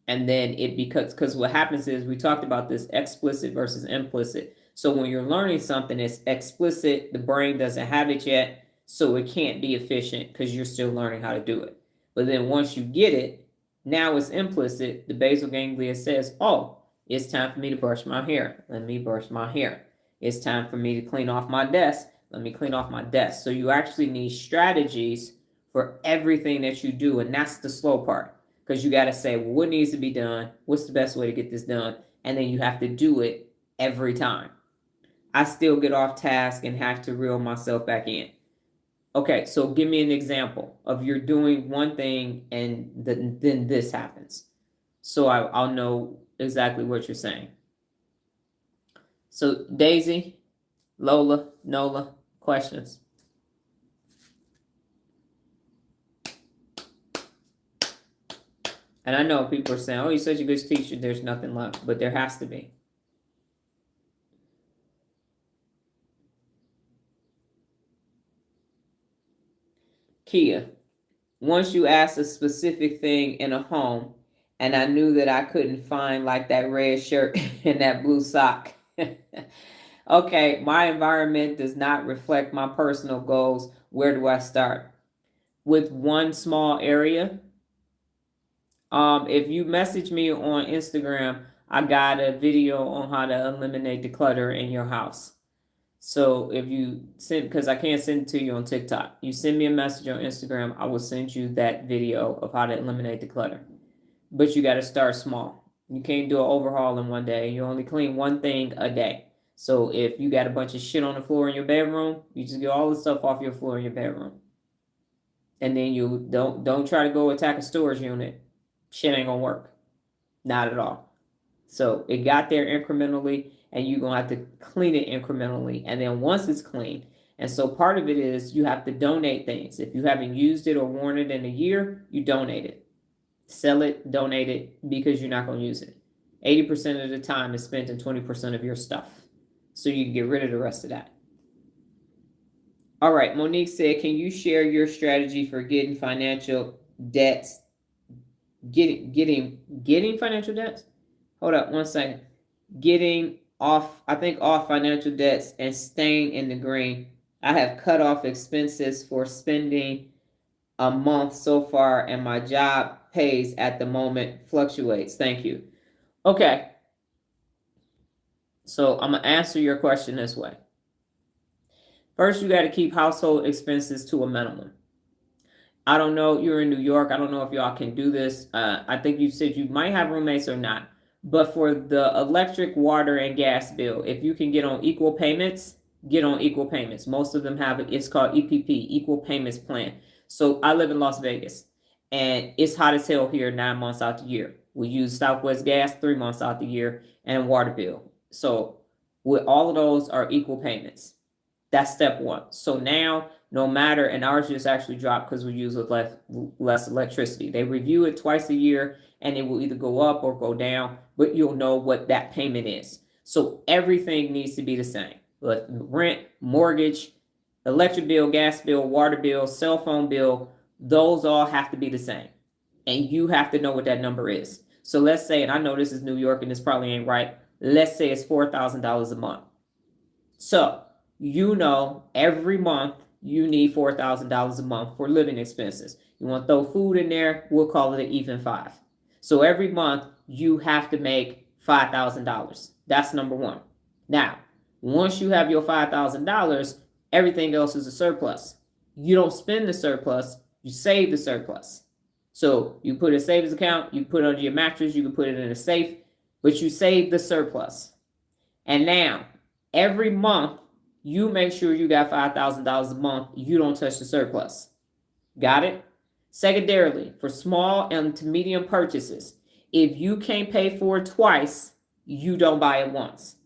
And then it because what happens is, we talked about this explicit versus implicit. So when you're learning something, it's explicit, the brain doesn't have it yet, so it can't be efficient because you're still learning how to do it. But then once you get it, now it's implicit. The basal ganglia says, oh, it's time for me to brush my hair. Let me brush my hair. It's time for me to clean off my desk. Let me clean off my desk. So you actually need strategies for everything that you do, and that's the slow part. Because you got to say, well, what needs to be done? What's the best way to get this done? And then you have to do it every time. I still get off task and have to reel myself back in. Okay, so give me an example of you're doing one thing and then this happens. So I'll know exactly what you're saying. So Daisy, Lola, Nola, questions? And I know people are saying, oh, you're such a good teacher, there's nothing left. But there has to be. Kia, once you asked a specific thing in a home, and I knew that I couldn't find like that red shirt and that blue sock. Okay, my environment does not reflect my personal goals. Where do I start? With one small area. If you message me on Instagram, I got a video on how to eliminate the clutter in your house. So if you send, because I can't send it to you on TikTok, you send me a message on Instagram, I will send you that video of how to eliminate the clutter. But you got to start small. You can't do an overhaul in one day. You only clean one thing a day. So if you got a bunch of shit on the floor in your bedroom, you just get all the stuff off your floor in your bedroom. And then you don't try to go attack a storage unit. Shit ain't gonna work. Not at all. So it got there incrementally, and you're going to have to clean it incrementally. And then once it's clean, and so part of it is you have to donate things. If you haven't used it or worn it in a year, you donate it. Sell it, donate it, because you're not going to use it. 80% of the time is spent in 20% of your stuff. So you can get rid of the rest of that. All right, Monique said, can you share your strategy for getting financial debts? Getting financial debts? Hold up 1 second. Getting off financial debts and staying in the green. I have cut off expenses for spending a month so far, and my job pays at the moment fluctuates. Thank you. Okay. So I'm going to answer your question this way. First, you got to keep household expenses to a minimum. I don't know, you're in New York. I don't know if y'all can do this. I think you said you might have roommates or not. But for the electric, water, and gas bill, if you can get on equal payments, get on equal payments. Most of them have it. It's called EPP, Equal Payments Plan. So I live in Las Vegas, and it's hot as hell here 9 months out the year. We use Southwest gas 3 months out the year, and water bill. So with all of those are equal payments. That's step one. So now, no matter, and ours just actually dropped because we use less electricity. They review it twice a year, and it will either go up or go down, but you'll know what that payment is. So everything needs to be the same. But rent, mortgage, electric bill, gas bill, water bill, cell phone bill, those all have to be the same. And you have to know what that number is. So let's say, and I know this is New York and this probably ain't right, let's say it's $4,000 a month. So you know every month you need $4,000 a month for living expenses. You want to throw food in there, we'll call it an even 5. So every month you have to make $5,000. That's number one. Now, once you have your $5,000, everything else is a surplus. You don't spend the surplus, you save the surplus. So you put a savings account, you put it under your mattress, you can put it in a safe, but you save the surplus. And now, every month, you make sure you got $5,000 a month. You don't touch the surplus. Got it? Secondarily, for small and to medium purchases, if you can't pay for it twice, you don't buy it once.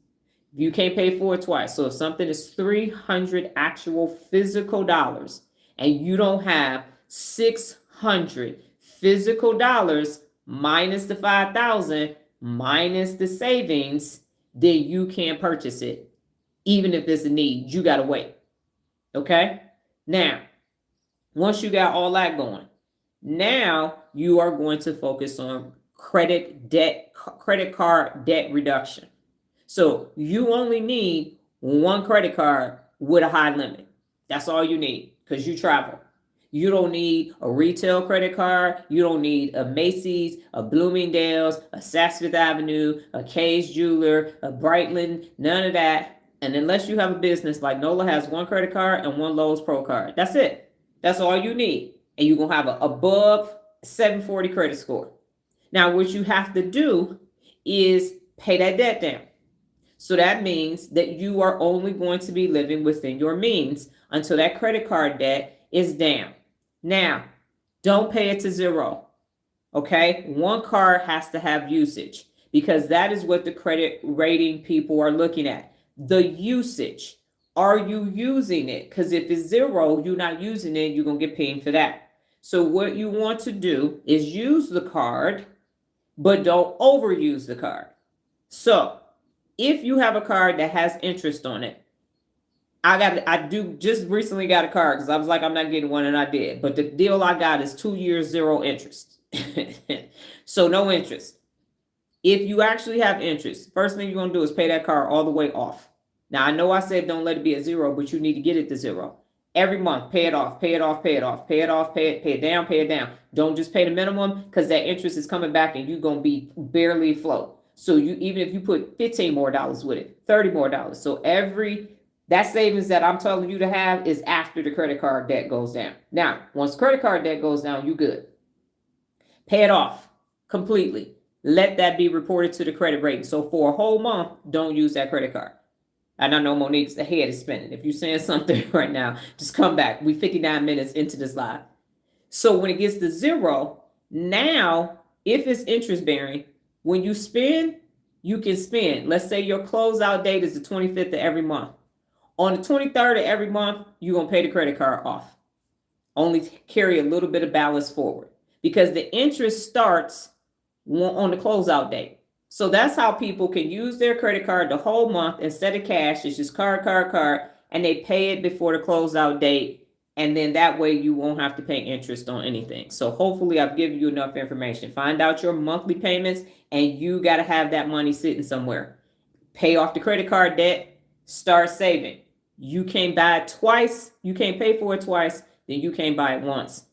If you can't pay for it twice, so if something is 300 actual physical dollars and you don't have 600 physical dollars minus the 5,000 minus the savings, then you can't purchase it. Even if it's a need, you got to wait. Okay? Now, once you got all that going, now you are going to focus on credit card debt reduction. So you only need one credit card with a high limit. That's all you need because you travel. You don't need a retail credit card. You don't need a Macy's, a Bloomingdale's, a Saks Fifth Avenue, a Kay's Jeweler, a Brightland, none of that. And unless you have a business, like NOLA has one credit card and one Lowe's Pro card. That's it. That's all you need. And you're going to have an above 740 credit score. Now, what you have to do is pay that debt down. So that means that you are only going to be living within your means until that credit card debt is down. Now, don't pay it to zero. Okay? One card has to have usage because that is what the credit rating people are looking at. The usage. Are you using it? Because if it's zero, you're not using it, you're going to get paid for that. So what you want to do is use the card, but don't overuse the card. So if you have a card that has interest on it, I just recently got a card because I was like, I'm not getting one, and I did. But the deal I got is 2 years, 0 interest. So no interest. If you actually have interest, first thing you're going to do is pay that card all the way off. Now, I know I said don't let it be at 0, but you need to get it to 0. Every month, pay it off, pay it off, pay it off, pay it off, pay it down, pay it down. Don't just pay the minimum because that interest is coming back and you're going to be barely afloat. So you, even if you put $15 more with it, $30 more. So that savings that I'm telling you to have is after the credit card debt goes down. Now, once credit card debt goes down, you good. Pay it off completely. Let that be reported to the credit rating. So for a whole month, don't use that credit card. And I know Monique's head is spinning. If you're saying something right now, just come back. We 59 minutes into this live. So when it gets to 0, now, if it's interest bearing, when you spend, you can spend. Let's say your closeout date is the 25th of every month. On the 23rd of every month, you're going to pay the credit card off. Only carry a little bit of balance forward because the interest starts on the closeout date. So that's how people can use their credit card the whole month instead of cash. It's just card, and they pay it before the closeout date. And then that way you won't have to pay interest on anything. So hopefully I've given you enough information. Find out your monthly payments, and you got to have that money sitting somewhere. Pay off the credit card debt, start saving. You can't buy it twice. You can't pay for it twice. Then you can't buy it once.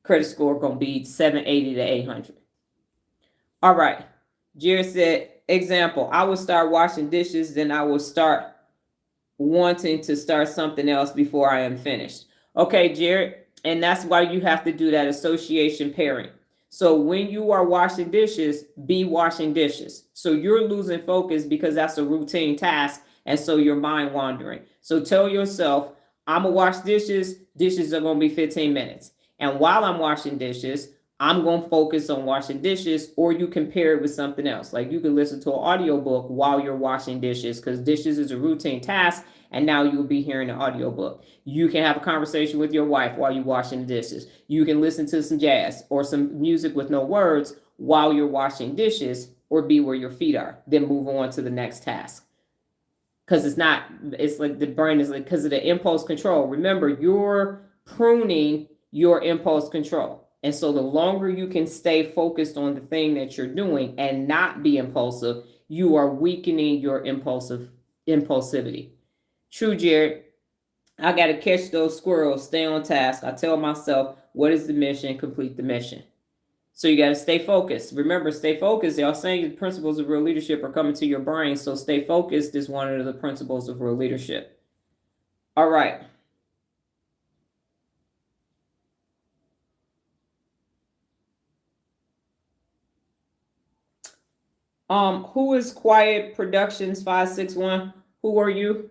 Credit score going to be 780 to 800. All right. Jared said, example, I will start washing dishes, then I will start wanting to start something else before I am finished. Okay, Jared. And that's why you have to do that association pairing. So when you are washing dishes, be washing dishes. So you're losing focus because that's a routine task. And so you're mind wandering. So tell yourself, I'm going to wash dishes. Dishes are going to be 15 minutes. And while I'm washing dishes, I'm going to focus on washing dishes, or you can pair it with something else. Like you can listen to an audiobook while you're washing dishes, because dishes is a routine task. And now you'll be hearing an audiobook. You can have a conversation with your wife while you're washing the dishes. You can listen to some jazz or some music with no words while you're washing dishes, or be where your feet are. Then move on to the next task. Because it's like the brain is like, because of the impulse control. Remember, you're pruning your impulse control. And so the longer you can stay focused on the thing that you're doing and not be impulsive, you are weakening your impulsivity. True, Jared. I got to catch those squirrels, stay on task. I tell myself, what is the mission? Complete the mission. So you got to stay focused. Remember, stay focused. Y'all saying the principles of real leadership are coming to your brain. So stay focused is one of the principles of real leadership. All right. Who is Quiet Productions 561? Who are you?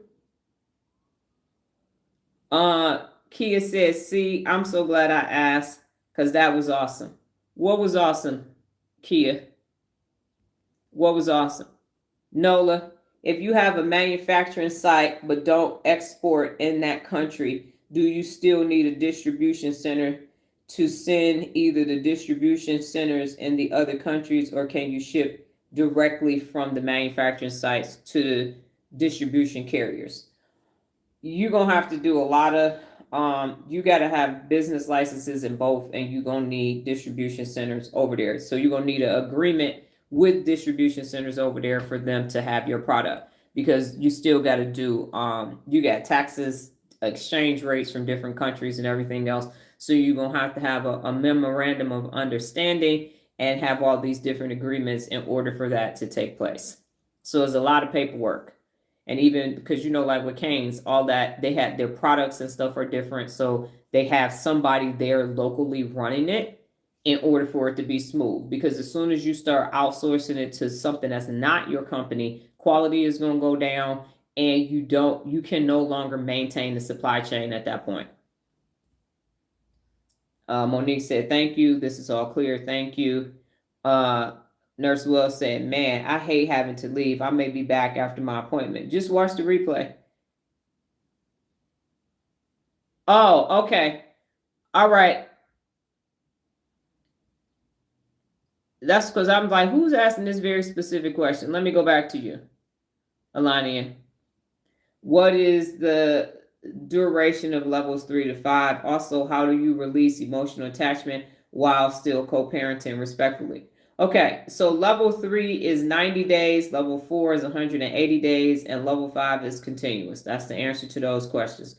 Kia says, see, I'm so glad I asked, because that was awesome. What was awesome, Kia? What was awesome? Nola, if you have a manufacturing site but don't export in that country, do you still need a distribution center to send either the distribution centers in the other countries, or can you ship directly from the manufacturing sites to the distribution carriers? You're going to have to do a lot of, you got to have business licenses in both, and you're going to need distribution centers over there. So you're going to need an agreement with distribution centers over there for them to have your product, because you still got to do, you got taxes, exchange rates from different countries and everything else. So you're going to have a memorandum of understanding and have all these different agreements in order for that to take place. So there's a lot of paperwork. And even because, like with Cane's, all that, they had their products and stuff are different. So they have somebody there locally running it in order for it to be smooth. Because as soon as you start outsourcing it to something that's not your company, quality is going to go down, and you can no longer maintain the supply chain at that point. Monique said, thank you. This is all clear. Thank you. Nurse Will said, man, I hate having to leave. I may be back after my appointment. Just watch the replay. Oh, okay. All right. That's because I'm like, who's asking this very specific question? Let me go back to you, Alania. What is the duration of levels 3 to 5? Also, how do you release emotional attachment while still co-parenting respectfully? Okay, so level 3 is 90 days, level 4 is 180 days, and level 5 is continuous. That's the answer to those questions.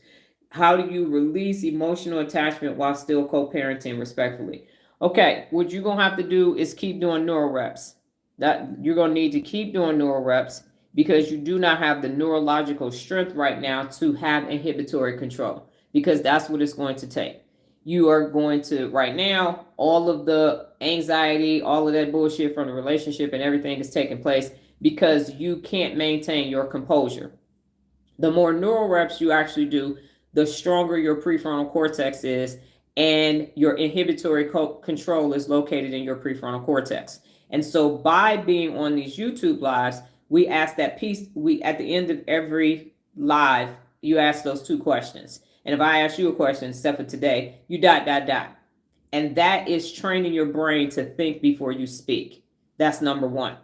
How do you release emotional attachment while still co-parenting respectfully? Okay, what you're going to have to do is keep doing neuro reps. That you're going to need to keep doing neuro reps, because you do not have the neurological strength right now to have inhibitory control, because that's what it's going to take. You are going to, right now, all of the anxiety, all of that bullshit from the relationship and everything is taking place because you can't maintain your composure. The more neural reps you actually do, the stronger your prefrontal cortex is, and your inhibitory control is located in your prefrontal cortex. And so by being on these YouTube lives, we ask that piece, at the end of every live, you ask those 2 questions. And if I ask you a question, except for today, you ... And that is training your brain to think before you speak. That's number 1.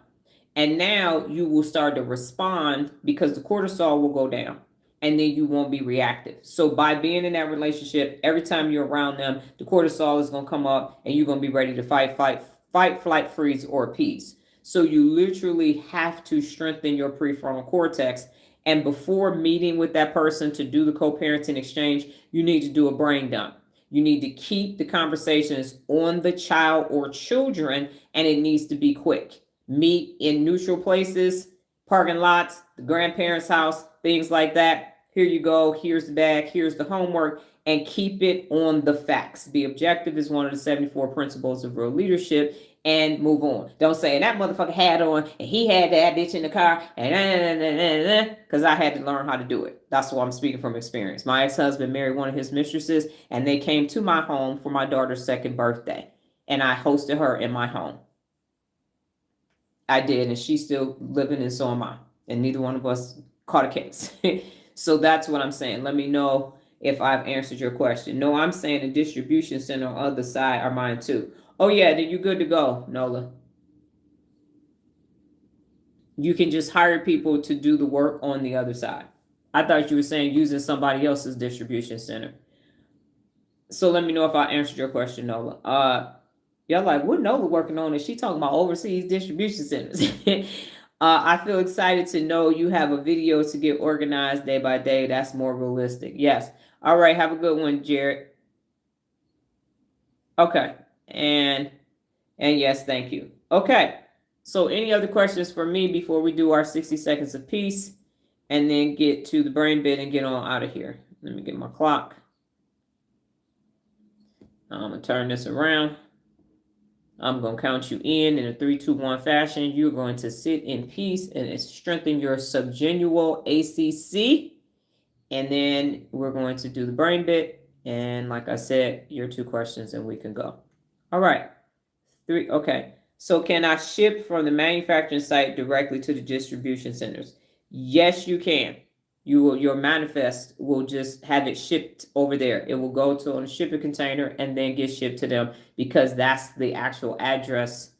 And now you will start to respond, because the cortisol will go down, and then you won't be reactive. So by being in that relationship, every time you're around them, the cortisol is going to come up, and you're going to be ready to fight, flight, freeze, or appease. So you literally have to strengthen your prefrontal cortex. And before meeting with that person to do the co-parenting exchange, you need to do a brain dump. You need to keep the conversations on the child or children, and it needs to be quick. Meet in neutral places, parking lots, the grandparents' house, things like that. Here you go. Here's the bag. Here's the homework. And keep it on the facts. Be objective is one of the 74 principles of real leadership, and move on. Don't say, and that motherfucker had on, and he had that bitch in the car, and because I had to learn how to do it. That's why I'm speaking from experience. My ex-husband married one of his mistresses, and they came to my home for my daughter's 2nd birthday, and I hosted her in my home. I did, and she's still living, and so am I. And neither one of us caught a case. So that's what I'm saying. Let me know if I've answered your question. No, I'm saying the distribution center on the other side are mine too. Oh yeah, then you're good to go, Nola. You can just hire people to do the work on the other side. I thought you were saying using somebody else's distribution center. So let me know if I answered your question, Nola. Y'all like, what Nola working on? Is she talking about overseas distribution centers? I feel excited to know you have a video to get organized day by day. That's more realistic. Yes. All right. Have a good one, Jared. Okay. And yes, thank you. Okay. So any other questions for me before we do our 60 seconds of peace and then get to the brain bit and get on out of here? Let me get my clock. I'm going to turn this around. I'm going to count you in a 3, 2, 1 fashion. You're going to sit in peace and strengthen your subgenual ACC. And then we're going to do the brain bit. And like I said, your 2 questions and we can go. All right. 3. Okay. So can I ship from the manufacturing site directly to the distribution centers? Yes, you can. Your manifest will just have it shipped over there. It will go to on a shipping container and then get shipped to them because that's the actual address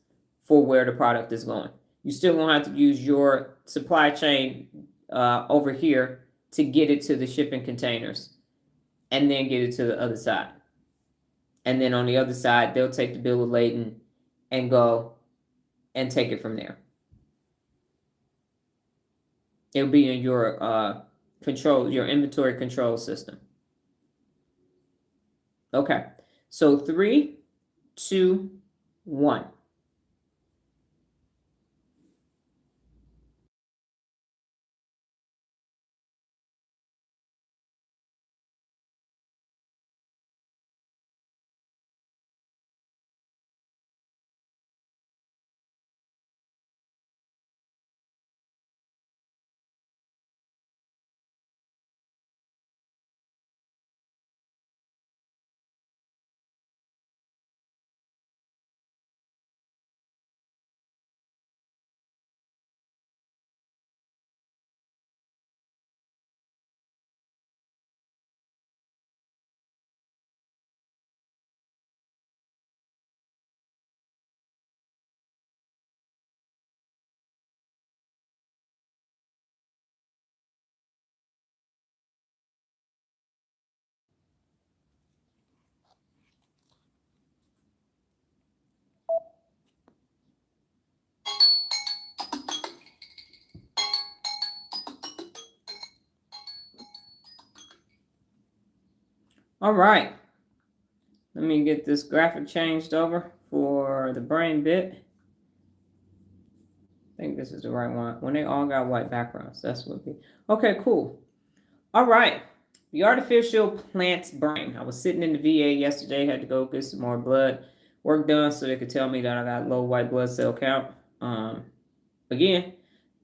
for where the product is going. You still won't have to use your supply chain over here to get it to the shipping containers and then get it to the other side. And then on the other side, they'll take the bill of lading and go and take it from there. It'll be in your control, your inventory control system. Okay. So 3, 2, 1. All right. Let me get this graphic changed over for the brain bit. I think this is the right one. When they all got white backgrounds, that's what we. Okay, cool. All right. The artificial plant brain. I was sitting in the VA yesterday, had to go get some more blood work done so they could tell me that I got low white blood cell count. Again,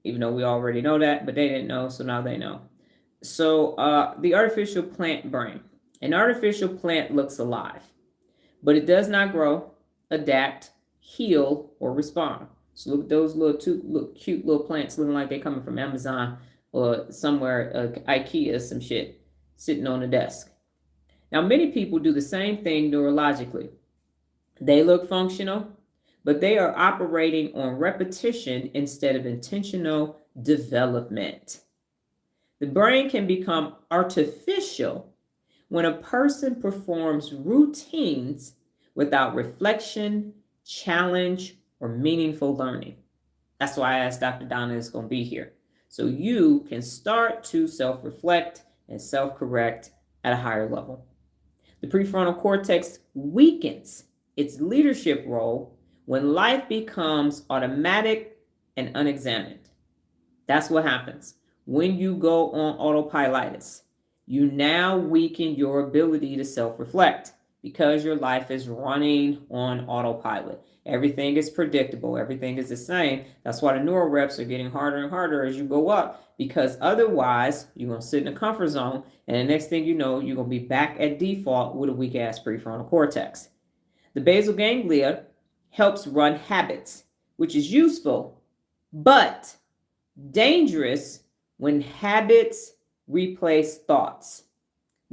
even though we already know that, but they didn't know, so now they know. So the artificial plant brain. An artificial plant looks alive, but it does not grow, adapt, heal, or respond. So look at those little cute little plants looking like they're coming from Amazon or somewhere, IKEA, some shit, sitting on the desk. Now, many people do the same thing neurologically. They look functional, but they are operating on repetition instead of intentional development. The brain can become artificial when a person performs routines without reflection, challenge, or meaningful learning. That's why I asked Dr. Donna is going to be here. so you can start to self-reflect and self-correct at a higher level. The prefrontal cortex weakens its leadership role when life becomes automatic and unexamined. That's what happens when you go on autopilotus. You now weaken your ability to self-reflect because your life is running on autopilot. Everything is predictable. Everything is the same. That's why the neuro reps are getting harder and harder as you go up, because otherwise you're going to sit in the comfort zone, and the next thing you know, you're going to be back at default with a weak ass prefrontal cortex. The basal ganglia helps run habits, which is useful, but dangerous when habits replace thoughts.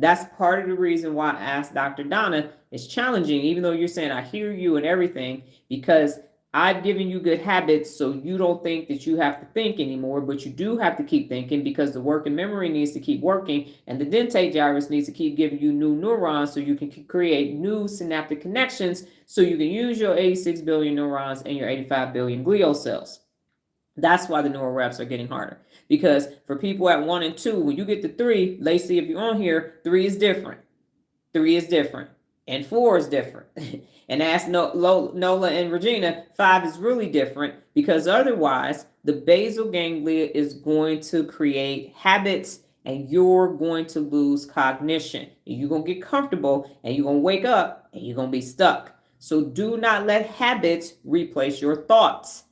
That's part of the reason why I asked Dr. Donna is challenging, even though you're saying I hear you and everything, because I've given you good habits so you don't think that you have to think anymore, but you do have to keep thinking because the working memory needs to keep working, and the dentate gyrus needs to keep giving you new neurons so you can create new synaptic connections so you can use your 86 billion neurons and your 85 billion glial cells. That's why the neuro reps are getting harder. Because for people at 1 and 2, when you get to 3, Lacey, if you're on here, 3 is different. 3 is different. And 4 is different. And ask Nola and Regina, 5 is really different, because otherwise the basal ganglia is going to create habits and you're going to lose cognition. And you're going to get comfortable and you're going to wake up and you're going to be stuck. So do not let habits replace your thoughts.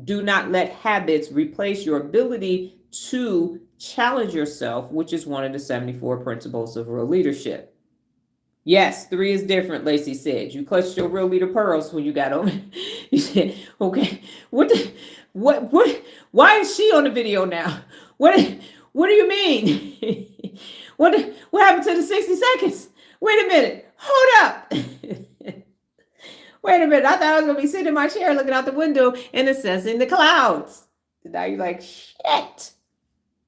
Do not let habits replace your ability to challenge yourself, which is one of the 74 principles of real leadership. Yes, 3 is different, Lacey said. You clutched your real leader pearls when you got on. You said, okay, what, why is she on the video now? What do you mean? What happened to the 60 seconds? Wait a minute, hold up. Wait a minute, I thought I was going to be sitting in my chair looking out the window and assessing the clouds. Now you're like, shit.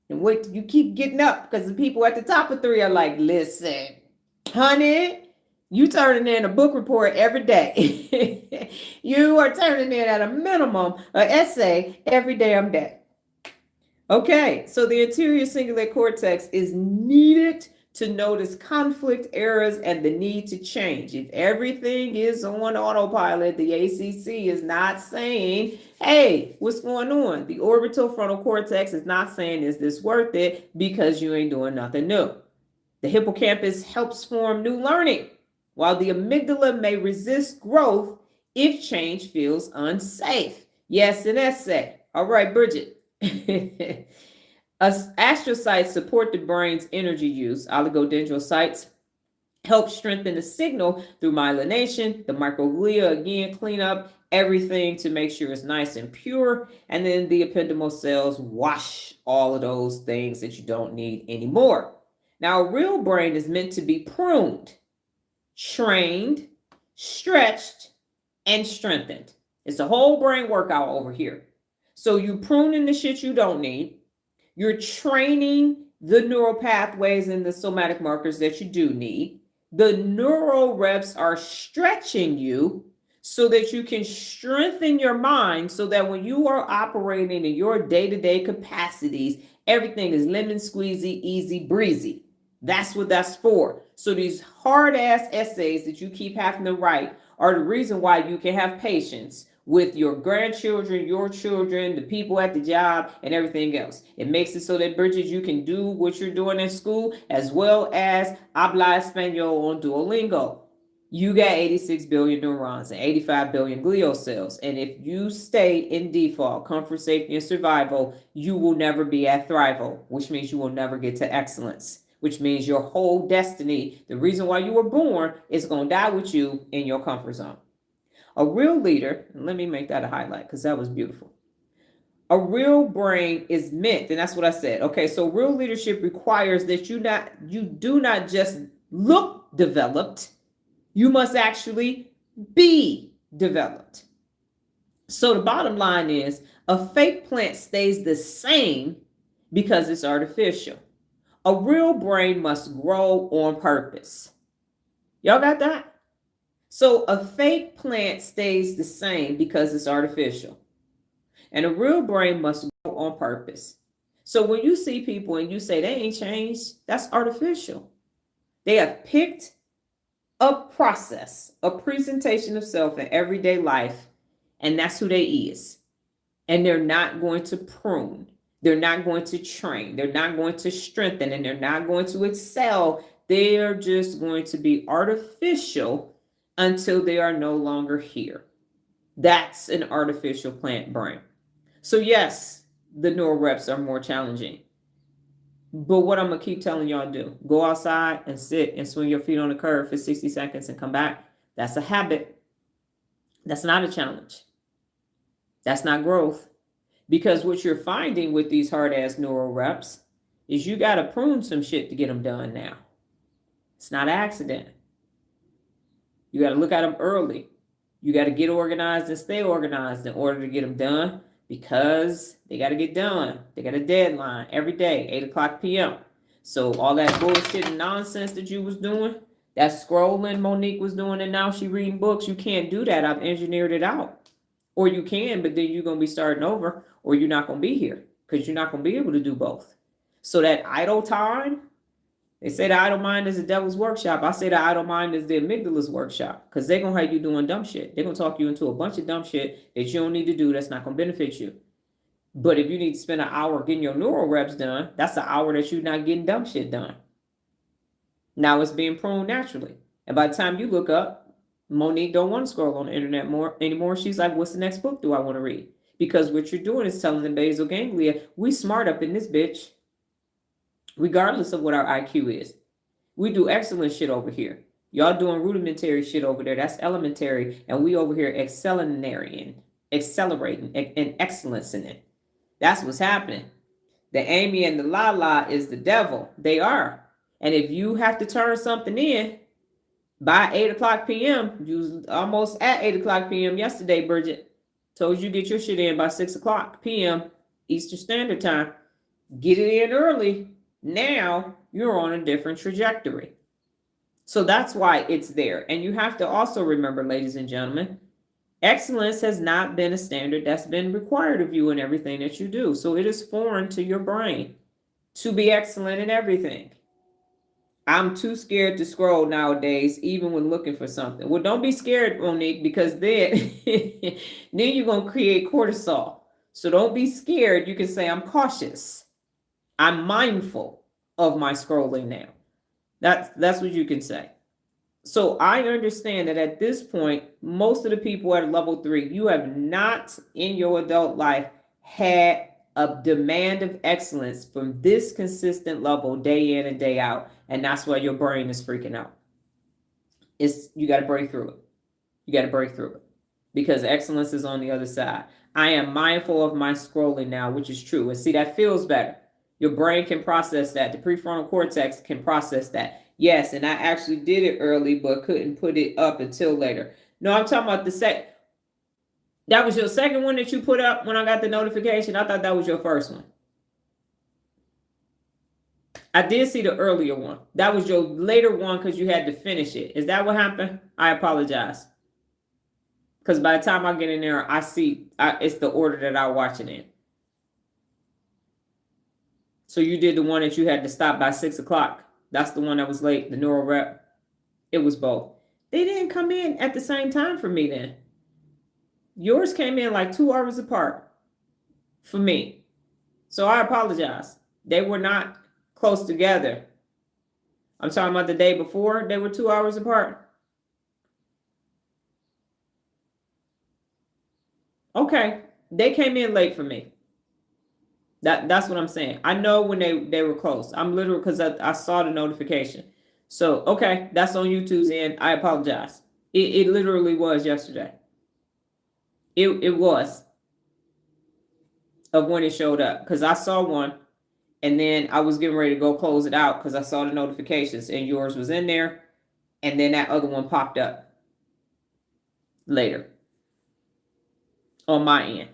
And wait, you keep getting up because the people at the top of 3 are like, listen, honey, you turning in a book report every day. You are turning in at a minimum an essay every damn day. Okay, so the anterior cingulate cortex is needed to notice conflict, errors, and the need to change. If everything is on autopilot, the ACC is not saying, hey, what's going on? The orbital frontal cortex is not saying, is this worth it? Because you ain't doing nothing new. The hippocampus helps form new learning, while the amygdala may resist growth if change feels unsafe. Yes, an essay. All right, Bridget. Astrocytes support the brain's energy use. Oligodendrocytes help strengthen the signal through myelination. The microglia, again, clean up everything to make sure it's nice and pure. And then the ependymal cells wash all of those things that you don't need anymore. Now, a real brain is meant to be pruned, trained, stretched, and strengthened. It's a whole brain workout over here. So you pruning the shit you don't need. You're training the neural pathways and the somatic markers that you do need. The neuro reps are stretching you so that you can strengthen your mind so that when you are operating in your day-to-day capacities, everything is lemon squeezy, easy breezy. That's what that's for. So these hard-ass essays that you keep having to write are the reason why you can have patience with your grandchildren, your children, the people at the job, and everything else. It makes it so that, Bridget, you can do what you're doing in school as well as habla español on Duolingo. You got 86 billion neurons and 85 billion glial cells. And if you stay in default, comfort, safety, and survival, you will never be at thrival, which means you will never get to excellence, which means your whole destiny, the reason why you were born, is going to die with you in your comfort zone. A real leader, and let me make that a highlight because that was beautiful. A real brain is meant, and that's what I said. Okay, so real leadership requires that you do not just look developed, you must actually be developed. So the bottom line is a fake plant stays the same because it's artificial. A real brain must grow on purpose. Y'all got that? So a fake plant stays the same because it's artificial. And a real brain must grow on purpose. So when you see people and you say they ain't changed, that's artificial. They have picked a process, a presentation of self in everyday life, and that's who they is. And they're not going to prune. They're not going to train. They're not going to strengthen, and they're not going to excel. They are just going to be artificial until they are no longer here. That's an artificial plant brain. So yes, the neural reps are more challenging. But what I'm going to keep telling y'all to do, go outside and sit and swing your feet on the curb for 60 seconds and come back. That's a habit. That's not a challenge. That's not growth. Because what you're finding with these hard-ass neural reps is you got to prune some shit to get them done now. It's not an accident. You got to look at them early. You got to get organized and stay organized in order to get them done, because they got to get done. They got a deadline every day, 8 o'clock p.m. So all that bullshit and nonsense that you was doing, that scrolling Monique was doing, and now she reading books, you can't do that. I've engineered it out. Or you can, but then you're going to be starting over, or you're not going to be here, because you're not going to be able to do both. So that idle time, they say the idle mind is the devil's workshop. I say the idle mind is the amygdala's workshop, because they're going to have you doing dumb shit. They're going to talk you into a bunch of dumb shit that you don't need to do, that's not going to benefit you. But if you need to spend an hour getting your neural reps done, that's an hour that you're not getting dumb shit done. Now it's being pruned naturally. And by the time you look up, Monique don't want to scroll on the internet anymore. She's like, what's the next book do I want to read? Because what you're doing is telling the basal ganglia, we smart up in this bitch, regardless of what our IQ is. We do excellent shit over here. Y'all doing rudimentary shit over there. That's elementary. And we over here accelerating and excellence in it. That's what's happening. The Amy and the Lala is the devil. They are. And if you have to turn something in by 8 o'clock p.m., you was almost at 8 o'clock p.m. yesterday, Bridget. Told you get your shit in by 6 o'clock p.m. Eastern Standard Time. Get it in early. Now you're on a different trajectory. So that's why it's there. And you have to also remember, ladies and gentlemen, excellence has not been a standard that's been required of you in everything that you do. So it is foreign to your brain to be excellent in everything. I'm too scared to scroll nowadays, even when looking for something. Well, don't be scared, Monique, because then you're going to create cortisol. So don't be scared. You can say, I'm cautious. I'm mindful of my scrolling now. That's what you can say. So I understand that at this point, most of the people at level 3, you have not in your adult life had a demand of excellence from this consistent level day in and day out. And that's why your brain is freaking out. You got to break through it. You got to break through it, because excellence is on the other side. I am mindful of my scrolling now, which is true. And see, that feels better. Your brain can process that. The prefrontal cortex can process that. Yes, and I actually did it early, but couldn't put it up until later. No, I'm talking about that was your second one that you put up when I got the notification. I thought that was your first one. I did see the earlier one. That was your later one because you had to finish it. Is that what happened? I apologize. Because by the time I get in there, I see it's the order that I watch it in. So you did the one that you had to stop by 6 o'clock. That's the one that was late, the Neuro Rep. It was both. They didn't come in at the same time for me then. Yours came in like 2 hours apart for me. So I apologize. They were not close together. I'm talking about the day before. They were 2 hours apart. Okay. They came in late for me. That's what I'm saying. I know when they were close. I'm literally, because I saw the notification. So, okay, that's on YouTube's end. I apologize. It literally was yesterday. It was of when it showed up, because I saw one and then I was getting ready to go close it out because I saw the notifications and yours was in there, and then that other one popped up later on my end,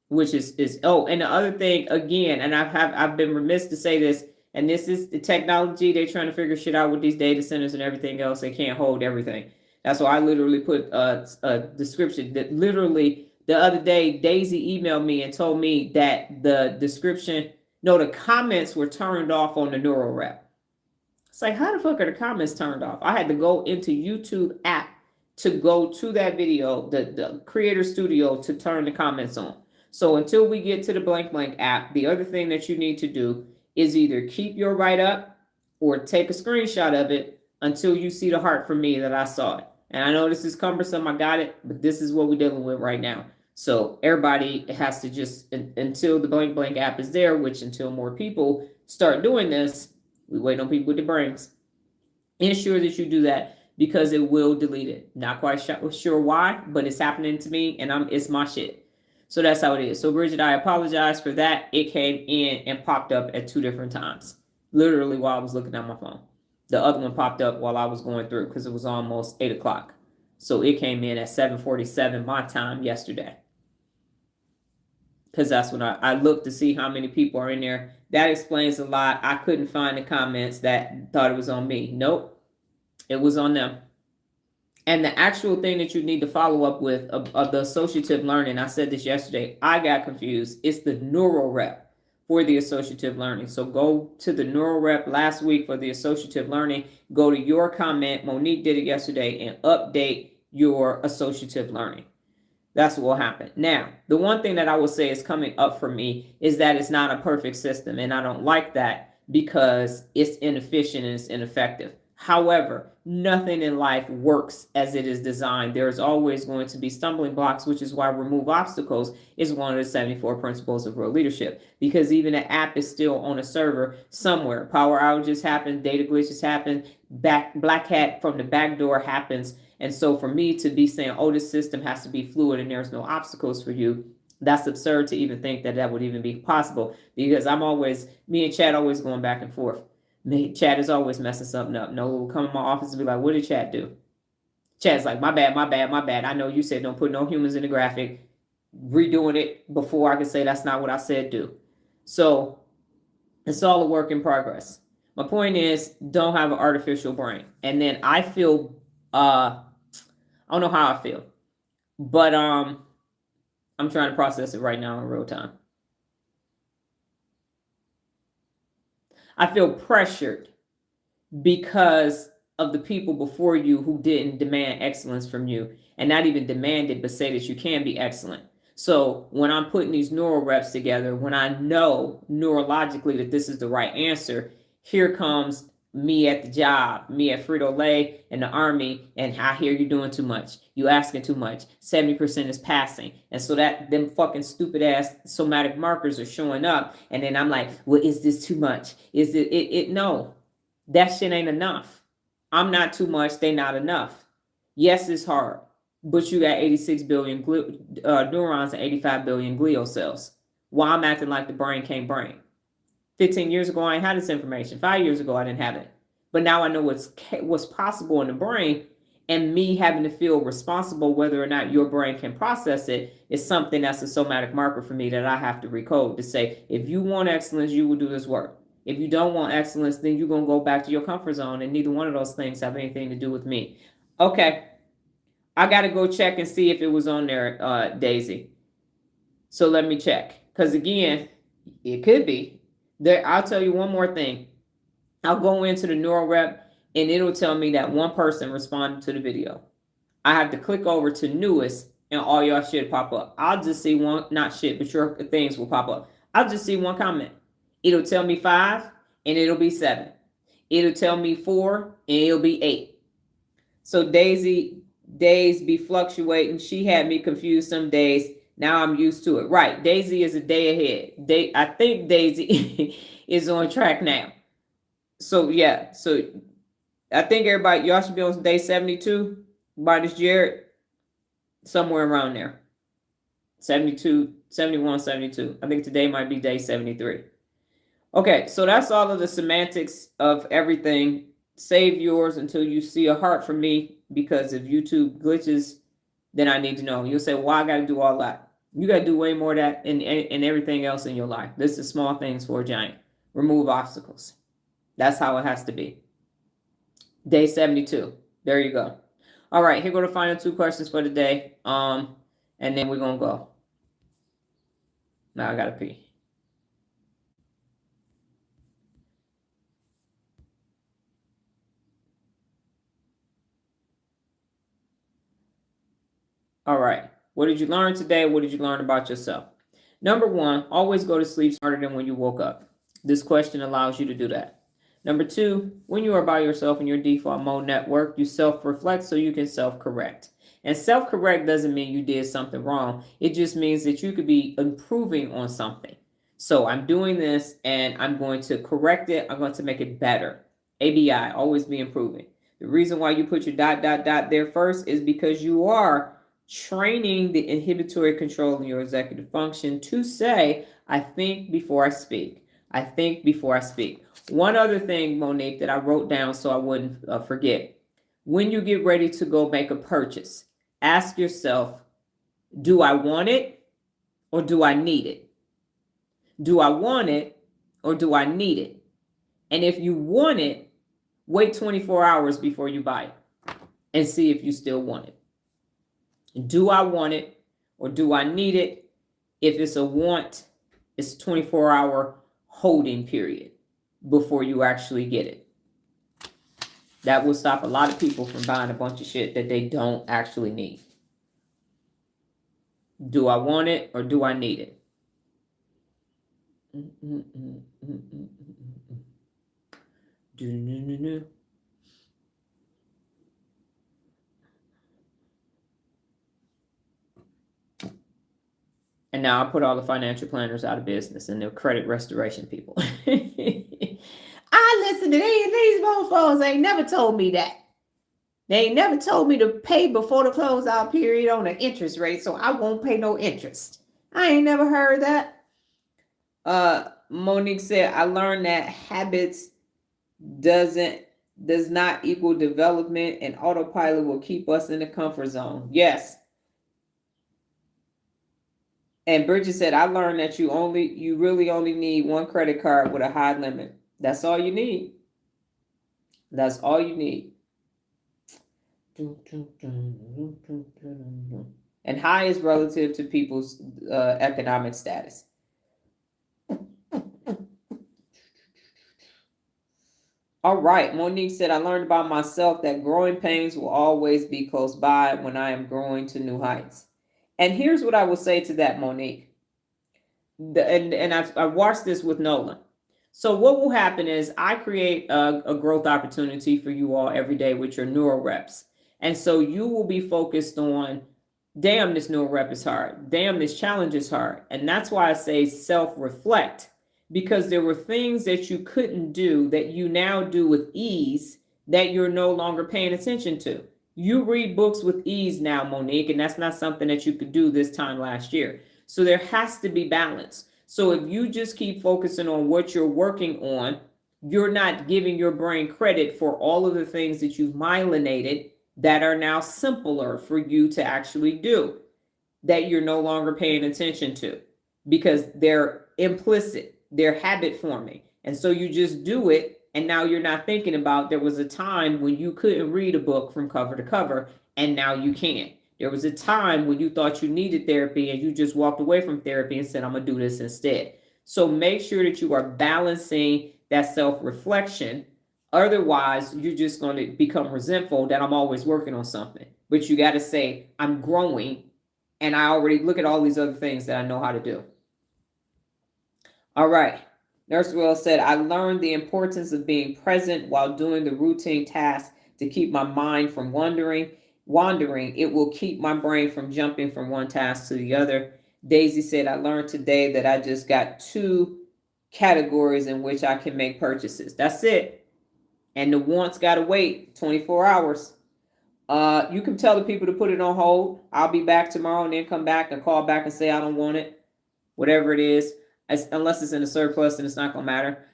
which is and the other thing again, and I've been remiss to say this, and this is the technology. They're trying to figure shit out with these data centers and everything else. They can't hold everything. That's why I literally put a description that literally the other day, Daisy emailed me and told me that the description, No, the comments were turned off on the Neuro Rep. It's like, how the fuck are the comments turned off? I had to go into YouTube app to go to that video, the Creator Studio, to turn the comments on. So until we get to the blank app, the other thing that you need to do is either keep your write-up or take a screenshot of it until you see the heart from me that I saw it. And I know this is cumbersome, I got it, but this is what we're dealing with right now. So everybody has to just, until the blank app is there, which until more people start doing this, we wait on people with the brains. Ensure that you do that because it will delete it. Not quite sure why, but it's happening to me and it's my shit. So that's how it is. So Bridget, I apologize for that. It came in and popped up at 2 different times, literally while I was looking at my phone. The other one popped up while I was going through because it was almost 8 o'clock. So it came in at 7:47 my time yesterday. Because that's when I looked to see how many people are in there. That explains a lot. I couldn't find the comments that thought it was on me. Nope, it was on them. And the actual thing that you need to follow up with of the associative learning, I said this yesterday, I got confused. It's the Neuro Rep for the associative learning. So go to the Neuro Rep last week for the associative learning. Go to your comment. Monique did it yesterday, and update your associative learning. That's what will happen. Now, the one thing that I will say is coming up for me is that it's not a perfect system. And I don't like that because it's inefficient and it's ineffective. However, nothing in life works as it is designed. There's always going to be stumbling blocks, which is why remove obstacles is one of the 74 principles of real leadership. Because even an app is still on a server somewhere. Power outages happen, data glitches happen, black hat from the back door happens. And so for me to be saying, oh, this system has to be fluid and there's no obstacles for you, that's absurd to even think that that would even be possible. Because me and Chad always going back and forth. Chad is always messing something up. Noah will come in my office and be like, what did Chad do? Chad's like, my bad. I know you said don't put no humans in the graphic. Redoing it before I could say that's not what I said do. So it's all a work in progress. My point is, don't have an artificial brain. And then I feel, I don't know how I feel, but I'm trying to process it right now in real time. I feel pressured because of the people before you who didn't demand excellence from you, and not even demand it, but say that you can be excellent. So when I'm putting these neural reps together, when I know neurologically that this is the right answer, here comes me at the job, me at Frito-Lay and the Army, and I hear you doing too much. You asking too much. 70% is passing. And so that them fucking stupid ass somatic markers are showing up. And then I'm like, well, is this too much? Is it? No, that shit ain't enough. I'm not too much. They not enough. Yes, it's hard, but you got 86 billion neurons and 85 billion glial cells. Why I'm acting like the brain can't brain? 15 years ago, I ain't had this information. 5 years ago, I didn't have it. But now I know what's possible in the brain, and me having to feel responsible whether or not your brain can process it is something that's a somatic marker for me that I have to recode to say, if you want excellence, you will do this work. If you don't want excellence, then you're going to go back to your comfort zone, and neither one of those things have anything to do with me. Okay, I got to go check and see if it was on there, Daisy. So let me check. Because again, it could be. I'll tell you one more thing. I'll go into the Neuro Rep and it'll tell me that one person responded to the video. I have to click over to newest and all y'all shit pop up. I'll just see one, not shit, but your things will pop up. I'll just see one comment. It'll tell me 5 and it'll be 7. It'll tell me 4 and it'll be 8. So Daisy, days be fluctuating. She had me confused some days. Now I'm used to it. Right. Daisy is a day ahead. I think Daisy is on track now. So yeah. So I think everybody, y'all should be on day 72 by this Jared. Somewhere around there. 72, 71, 72. I think today might be day 73. Okay. So that's all of the semantics of everything. Save yours until you see a heart from me, because if YouTube glitches, then I need to know. You'll say, well, I got to do all that. You got to do way more of that and everything else in your life. This is small things for a giant. Remove obstacles. That's how it has to be. Day 72. There you go. All right, here go the final 2 questions for the day. And then we're going to go. Now I got to pee. All right. What did you learn today? What did you learn about yourself? Number one, always go to sleep smarter than when you woke up. This question allows you to do that. Number two, when you are by yourself in your default mode network, you self-reflect so you can self-correct. And self-correct doesn't mean you did something wrong. It just means that you could be improving on something. So I'm doing this and I'm going to correct it. I'm going to make it better. ABI, always be improving. The reason why you put your ... there first is because you are training the inhibitory control in your executive function to say, I think before I speak. I think before I speak. One other thing, Monique, that I wrote down so I wouldn't forget. When you get ready to go make a purchase, ask yourself, do I want it or do I need it? Do I want it or do I need it? And if you want it, wait 24 hours before you buy it and see if you still want it. Do I want it or do I need it? If it's a want, it's a 24-hour holding period before you actually get it. That will stop a lot of people from buying a bunch of shit that they don't actually need. Do I want it or do I need it? And now I put all the financial planners out of business and the credit restoration people. I listen to these mofos ain't never told me that. They ain't never told me to pay before the closeout period on an interest rate, so I won't pay no interest. I ain't never heard that. Monique said, I learned that habits does not equal development, and autopilot will keep us in the comfort zone. Yes. And Bridget said, I learned that you really only need one credit card with a high limit. That's all you need. That's all you need. And high is relative to people's economic status. All right. Monique said, I learned about myself that growing pains will always be close by when I am growing to new heights. And here's what I will say to that, Monique. I've watched this with Nolan. So what will happen is I create a growth opportunity for you all every day with your Neuro Reps. And so you will be focused on, damn, this Neuro Rep is hard. Damn, this challenge is hard. And that's why I say self-reflect, because there were things that you couldn't do that you now do with ease that you're no longer paying attention to. You read books with ease now, Monique, and that's not something that you could do this time last year. So there has to be balance. So if you just keep focusing on what you're working on, you're not giving your brain credit for all of the things that you've myelinated that are now simpler for you to actually do, that you're no longer paying attention to because they're implicit, they're habit forming. And so you just do it. And now you're not thinking about there was a time when you couldn't read a book from cover to cover, and now you can. There was a time when you thought you needed therapy and you just walked away from therapy and said, I'm going to do this instead. So make sure that you are balancing that self-reflection. Otherwise, you're just going to become resentful that I'm always working on something. But you got to say, I'm growing, and I already look at all these other things that I know how to do. All right. Nurse Will said, I learned the importance of being present while doing the routine tasks to keep my mind from wandering. It will keep my brain from jumping from one task to the other. Daisy said, I learned today that I just got 2 categories in which I can make purchases. That's it. And the wants got to wait 24 hours. You can tell the people to put it on hold. I'll be back tomorrow and then come back and call back and say I don't want it. Whatever it is. Unless it's in a surplus, then it's not going to matter.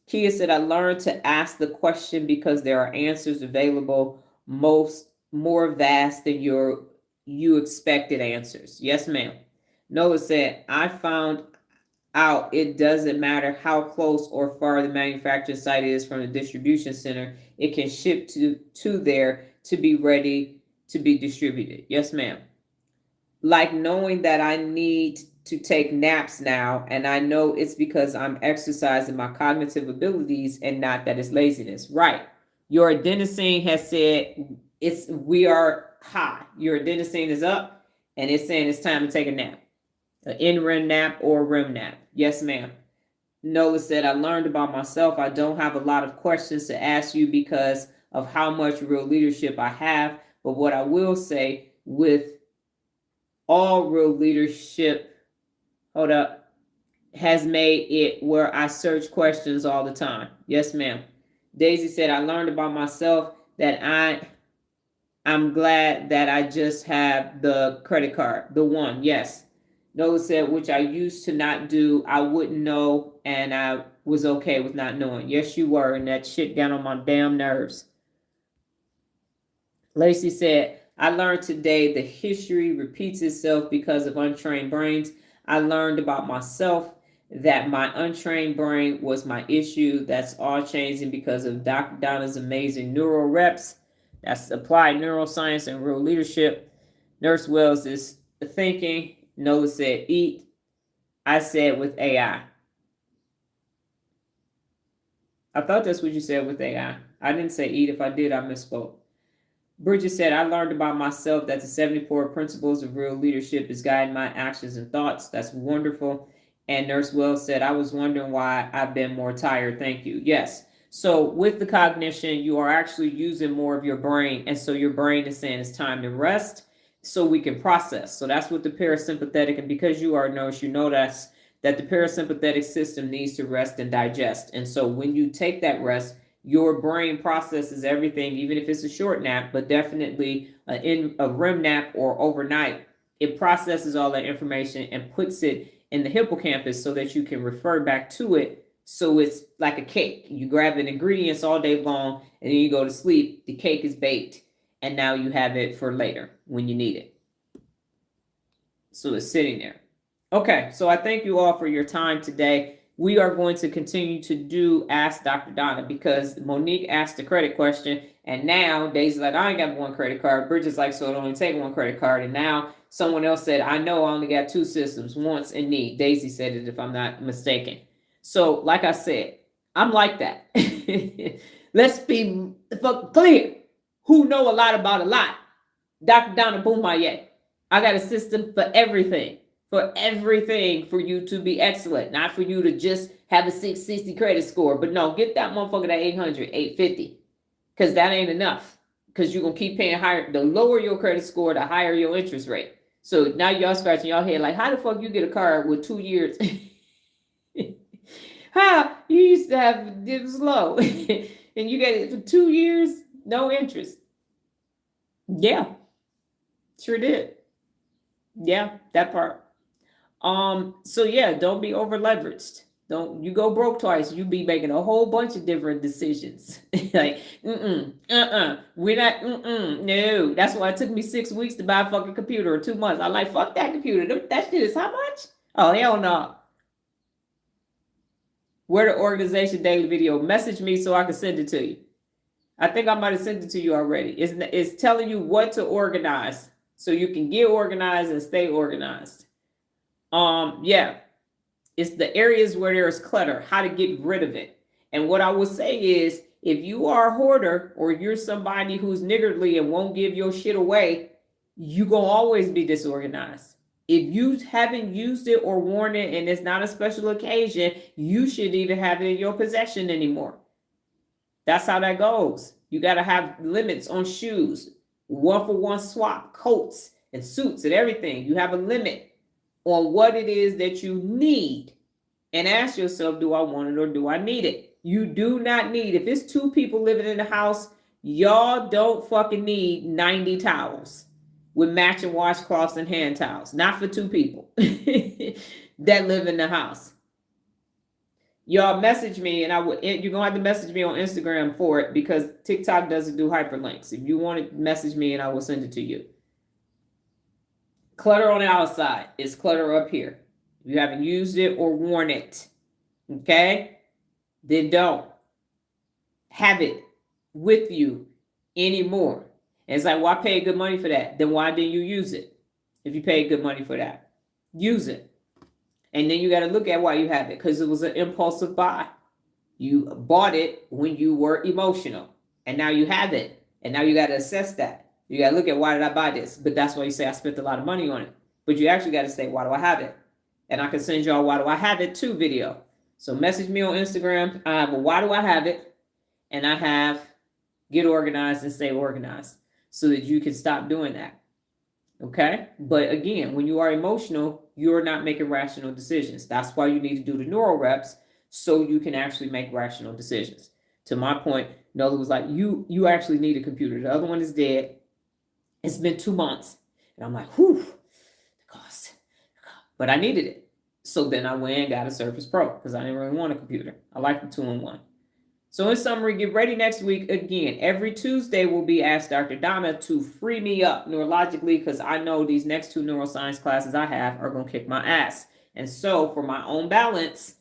Kia said, I learned to ask the question because there are answers available more vast than you expected answers. Yes, ma'am. Noah said, I found out it doesn't matter how close or far the manufacturing site is from the distribution center. It can ship to there to be ready to be distributed. Yes, ma'am. Like knowing that I need to take naps now, and I know it's because I'm exercising my cognitive abilities and not that it's laziness. Right. Your adenosine has said, we are high. Your adenosine is up, and it's saying it's time to take a nap, an in-REM nap or a REM nap. Yes, ma'am. Nola said, I learned about myself. I don't have a lot of questions to ask you because of how much real leadership I have. But what I will say with all real leadership, hold up, has made it where I search questions all the time. Yes, ma'am. Daisy said, I learned about myself that I'm glad that I just have the credit card, the one. Yes. Nola said, which I used to not do. I wouldn't know, and I was okay with not knowing. Yes, you were, and that shit got on my damn nerves. Lacey said, I learned today the history repeats itself because of untrained brains. I learned about myself that my untrained brain was my issue. That's all changing because of Dr. Donna's amazing Neuro Reps. That's applied neuroscience and real leadership. Nurse Wells is thinking. Nola said, eat. I said with AI. I thought that's what you said with AI. I didn't say eat. If I did, I misspoke. Bridget said, I learned about myself that the 74 principles of real leadership is guiding my actions and thoughts. That's wonderful. And Nurse Wells said, I was wondering why I've been more tired. Thank you. Yes. So with the cognition, you are actually using more of your brain. And so your brain is saying it's time to rest so we can process. So that's what the parasympathetic, and because you are a nurse, you know that the parasympathetic system needs to rest and digest. And so when you take that rest, your brain processes everything, even if it's a short nap, but definitely in a REM nap or overnight, it processes all that information and puts it in the hippocampus so that you can refer back to it. So it's like a cake. You grab the ingredients all day long and then you go to sleep. The cake is baked and now you have it for later when you need it. So it's sitting there. Okay, so I thank you all for your time today. We are going to continue to do Ask Dr. Donna because Monique asked the credit question, and now Daisy's like, I ain't got one credit card. Bridget's like, so it only take one credit card. And now someone else said, I know I only got two systems, wants and need. Daisy said it, if I'm not mistaken. So like I said, I'm like that. Let's be clear. Who know a lot about a lot? Dr. Donna Boomaier. I got a system for everything. For everything for you to be excellent, not for you to just have a 660 credit score. But no, get that motherfucker to 800, 850, because that ain't enough. Because you're going to keep paying higher. The lower your credit score, the higher your interest rate. So now y'all scratching your head like, how the fuck you get a card with 2 years? How? You used to have it was low. And you get it for 2 years, no interest. Yeah, sure did. Yeah, that part. So yeah, don't be over leveraged. Don't you go broke twice. You be making a whole bunch of different decisions. Like, we're not, no. That's why it took me 6 weeks to buy a fucking computer or 2 months. I'm like, fuck that computer. That shit is how much? Oh, hell no. Where the organization daily video? Message me so I can send it to you. I think I might have sent it to you already. It's telling you what to organize so you can get organized and stay organized. Yeah, it's the areas where there's clutter, how to get rid of it. And what I will say is, if you are a hoarder or you're somebody who's niggardly and won't give your shit away, you're going to always be disorganized. If you haven't used it or worn it and it's not a special occasion, you shouldn't even have it in your possession anymore. That's how that goes. You got to have limits on shoes, 1-for-1 swap, coats and suits and everything. You have a limit on what it is that you need, and ask yourself, do I want it or do I need it? You do not need, if it's 2 people living in the house, y'all don't fucking need 90 towels with matching washcloths and hand towels. Not for 2 people that live in the house. Y'all message me, and you're gonna have to message me on Instagram for it because TikTok doesn't do hyperlinks. If you want to message me, and I will send it to you. Clutter on the outside is clutter up here. If you haven't used it or worn it, okay, then don't have it with you anymore. And it's like, well, I paid good money for that. Then why didn't you use it? If you paid good money for that, use it. And then you got to look at why you have it, because it was an impulsive buy. You bought it when you were emotional, and now you have it. And now you got to assess that. You got to look at, why did I buy this? But that's why you say I spent a lot of money on it. But you actually got to say, why do I have it? And I can send y'all why do I have it too video. So message me on Instagram. I have a why do I have it? And I have get organized and stay organized so that you can stop doing that. Okay? But again, when you are emotional, you're not making rational decisions. That's why you need to do the Neuro Reps so you can actually make rational decisions. To my point, Nola was like, you actually need a computer. The other one is dead. It's been 2 months. And I'm like, whew, the cost. But I needed it. So then I went and got a Surface Pro because I didn't really want a computer. I like the 2-in-1. So in summary, get ready next week. Again, every Tuesday will be Ask Dr. Donna to free me up neurologically, because I know these next 2 neuroscience classes I have are going to kick my ass. And so for my own balance,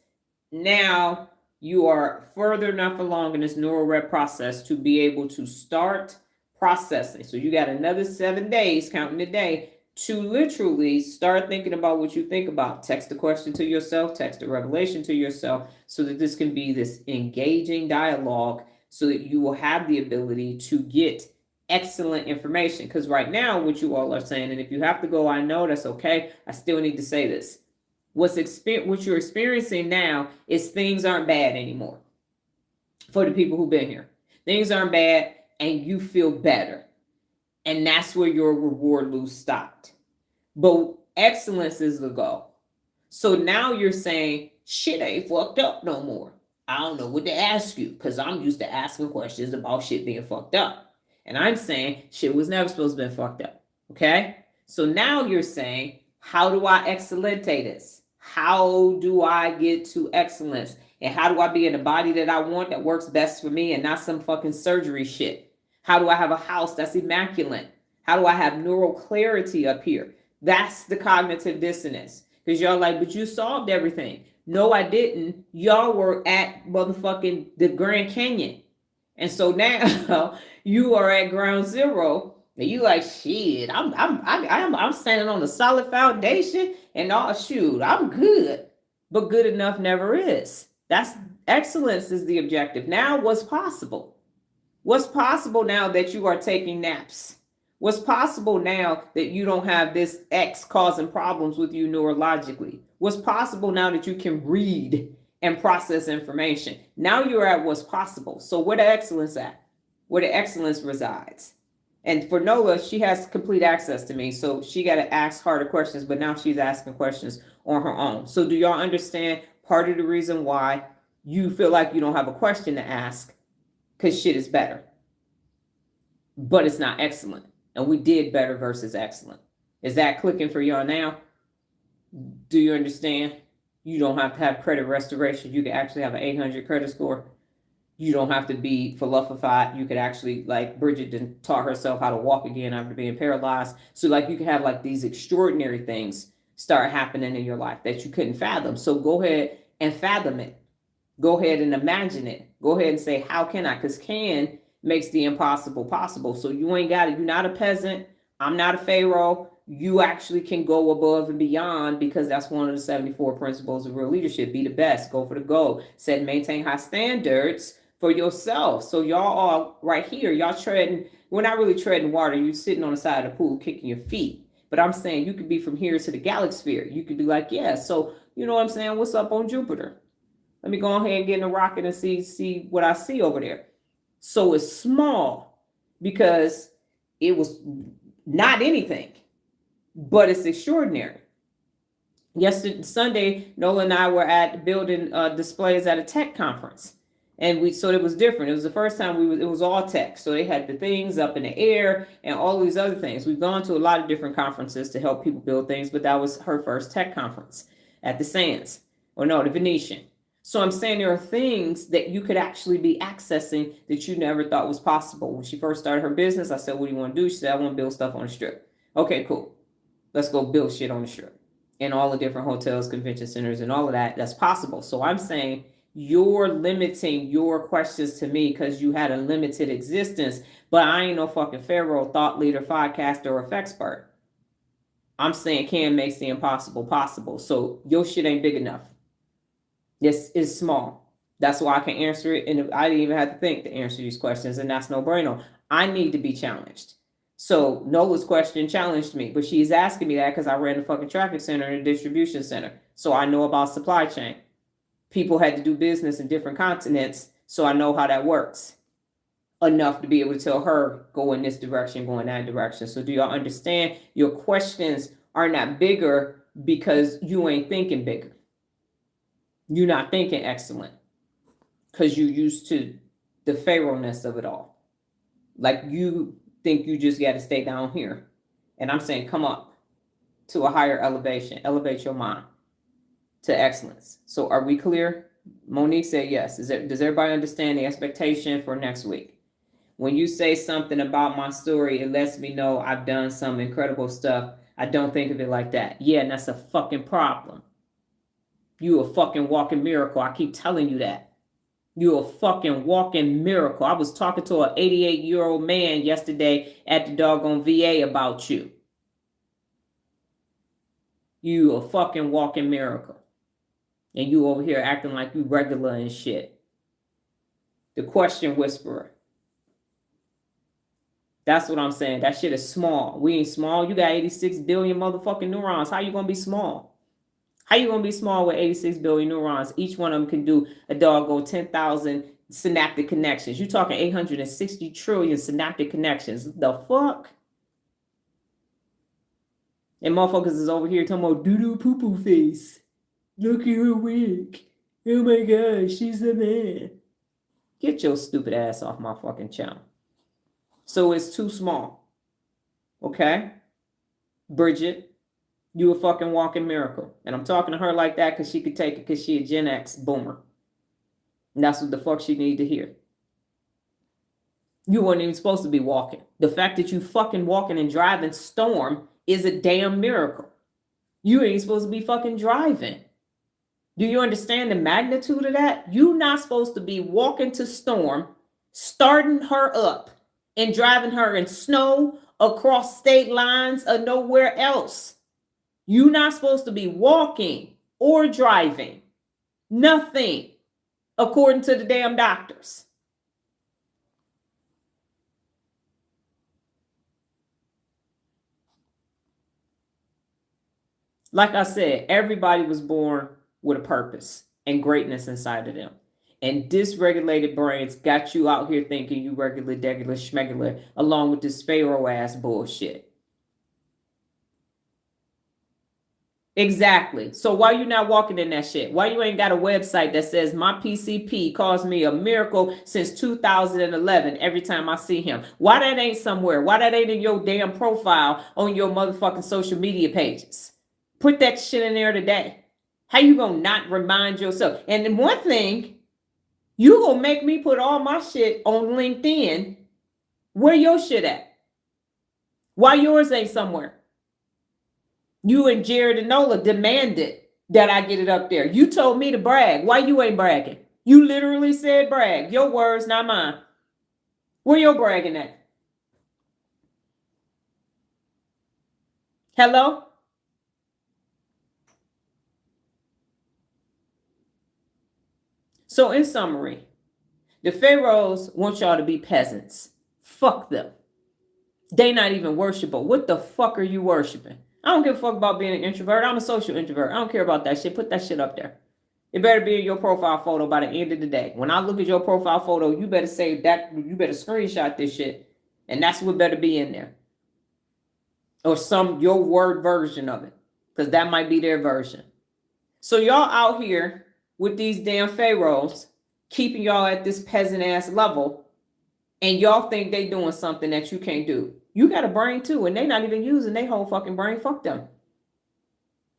now you are further enough along in this Neuro Rep process to be able to start processing. So you got another 7 days, counting the day, to literally start thinking about what you think about. Text a question to yourself, text a revelation to yourself, so that this can be this engaging dialogue, so that you will have the ability to get excellent information. Because right now, what you all are saying, and if you have to go, I know, that's okay. I still need to say this. What you're experiencing now is things aren't bad anymore. For the people who've been here, things aren't bad, and you feel better. And that's where your reward loop stopped. But excellence is the goal. So now you're saying, shit ain't fucked up no more. I don't know what to ask you, because I'm used to asking questions about shit being fucked up. And I'm saying shit was never supposed to be fucked up. Okay? So now you're saying, how do I excellente this? How do I get to excellence? And how do I be in the body that I want, that works best for me, and not some fucking surgery shit? How do I have a house that's immaculate? How do I have neural clarity up here? That's the cognitive dissonance. Because y'all like, but you solved everything. No, I didn't. Y'all were at motherfucking the Grand Canyon. And so now you are at ground zero. And you like, shit, I'm standing on a solid foundation, and all, shoot, I'm good. But good enough never is. That's excellence is the objective. Now what's possible? What's possible now that you are taking naps? What's possible now that you don't have this X causing problems with you neurologically? What's possible now that you can read and process information? Now you're at what's possible. So where the excellence at? Where the excellence resides. And for Nola, she has complete access to me. So she got to ask harder questions, but now she's asking questions on her own. So do y'all understand part of the reason why you feel like you don't have a question to ask? Because shit is better. But it's not excellent. And we did better versus excellent. Is that clicking for y'all now? Do you understand? You don't have to have credit restoration. You can actually have an 800 credit score. You don't have to be falafelified. You could actually, like Bridget taught herself how to walk again after being paralyzed. So like you can have like these extraordinary things start happening in your life that you couldn't fathom. So go ahead and fathom it. Go ahead and imagine it. Go ahead and say, how can I? Because can makes the impossible possible. So you ain't got it. You're not a peasant. I'm not a pharaoh. You actually can go above and beyond, because that's one of the 74 principles of real leadership. Be the best. Go for the goal. Set and maintain high standards for yourself. So y'all are right here. Y'all treading. We're not really treading water. You're sitting on the side of the pool kicking your feet. But I'm saying you could be from here to the galaxy. You could be like, yeah. So you know what I'm saying? What's up on Jupiter? Let me go ahead and get in a rocket and see what I see over there. So it's small because it was not anything, but it's extraordinary. Yesterday, Sunday, Nola and I were at building displays at a tech conference. And so it was different. It was the first time it was all tech. So they had the things up in the air and all these other things. We've gone to a lot of different conferences to help people build things, but that was her first tech conference at the Sailence, the Venetian. So I'm saying there are things that you could actually be accessing that you never thought was possible. When she first started her business, I said, what do you want to do? She said, I want to build stuff on the strip. Okay, cool. Let's go build shit on the strip. And all the different hotels, convention centers, and all of that, that's possible. So I'm saying you're limiting your questions to me because you had a limited existence, but I ain't no fucking pharaoh, thought leader, podcaster, or expert. I'm saying can makes the impossible possible. So your shit ain't big enough. This is small. That's why I can answer it. And I didn't even have to think to answer these questions. And that's no brainer. I need to be challenged. So Nola's question challenged me, but she's asking me that because I ran the fucking traffic center and a distribution center. So I know about supply chain. People had to do business in different continents, so I know how that works enough to be able to tell her, go in this direction, go in that direction. So do y'all understand? Your questions are not bigger because you ain't thinking bigger. You're not thinking excellent because you're used to the pharaohness of it all. Like you think you just got to stay down here. And I'm saying, come up to a higher elevation, elevate your mind to excellence. So are we clear? Monique said yes. Does everybody understand the expectation for next week? When you say something about my story, it lets me know I've done some incredible stuff. I don't think of it like that. Yeah, and that's a fucking problem. You a fucking walking miracle. I keep telling you that. You a fucking walking miracle. I was talking to an 88-year-old man yesterday at the doggone VA about you. You a fucking walking miracle. And you over here acting like you regular and shit. The question whisperer. That's what I'm saying. That shit is small. We ain't small. You got 86 billion motherfucking neurons. How you gonna be small? How you gonna be small with 86 billion neurons? Each one of them can do a doggone 10,000 synaptic connections. You talking 860 trillion synaptic connections. The fuck? And motherfuckers is over here talking about doo-doo poo-poo face. Look at her wig. Oh my gosh, she's the man. Get your stupid ass off my fucking channel. So it's too small. Okay? Bridget, you a fucking walking miracle. And I'm talking to her like that because she could take it because she a Gen X boomer. And that's what the fuck she need to hear. You weren't even supposed to be walking. The fact that you fucking walking and driving storm is a damn miracle. You ain't supposed to be fucking driving. Do you understand the magnitude of that? You not supposed to be walking to storm, starting her up, and driving her in snow across state lines or nowhere else. You're not supposed to be walking or driving. Nothing, according to the damn doctors. Like I said, everybody was born with a purpose and greatness inside of them. And dysregulated brains got you out here thinking you regular, degular, schmegular, along with this pharaoh ass bullshit. Exactly. So why you not walking in that shit? Why you ain't got a website that says my PCP caused me a miracle since 2011 every time I see him? Why that ain't somewhere? Why that ain't in your damn profile on your motherfucking social media pages? Put that shit in there today. How you gonna not remind yourself? And then one thing, you gonna make me put all my shit on LinkedIn. Where your shit at? Why yours ain't somewhere? You and Jared and Nola demanded that I get it up there. You told me to brag. Why you ain't bragging? You literally said brag. Your words, not mine. Where your bragging at? Hello? So in summary, the pharaohs want y'all to be peasants. Fuck them. They not even worshipable. What the fuck are you worshiping? I don't give a fuck about being an introvert. I'm a social introvert. I don't care about that shit. Put that shit up there. It better be in your profile photo by the end of the day. When I look at your profile photo, you better say that, you better screenshot this shit. And that's what better be in there. Or your word version of it. Because that might be their version. So y'all out here with these damn pharaohs keeping y'all at this peasant ass level, and y'all think they doing something that you can't do. You got a brain too, and they not even using their whole fucking brain. Fuck them.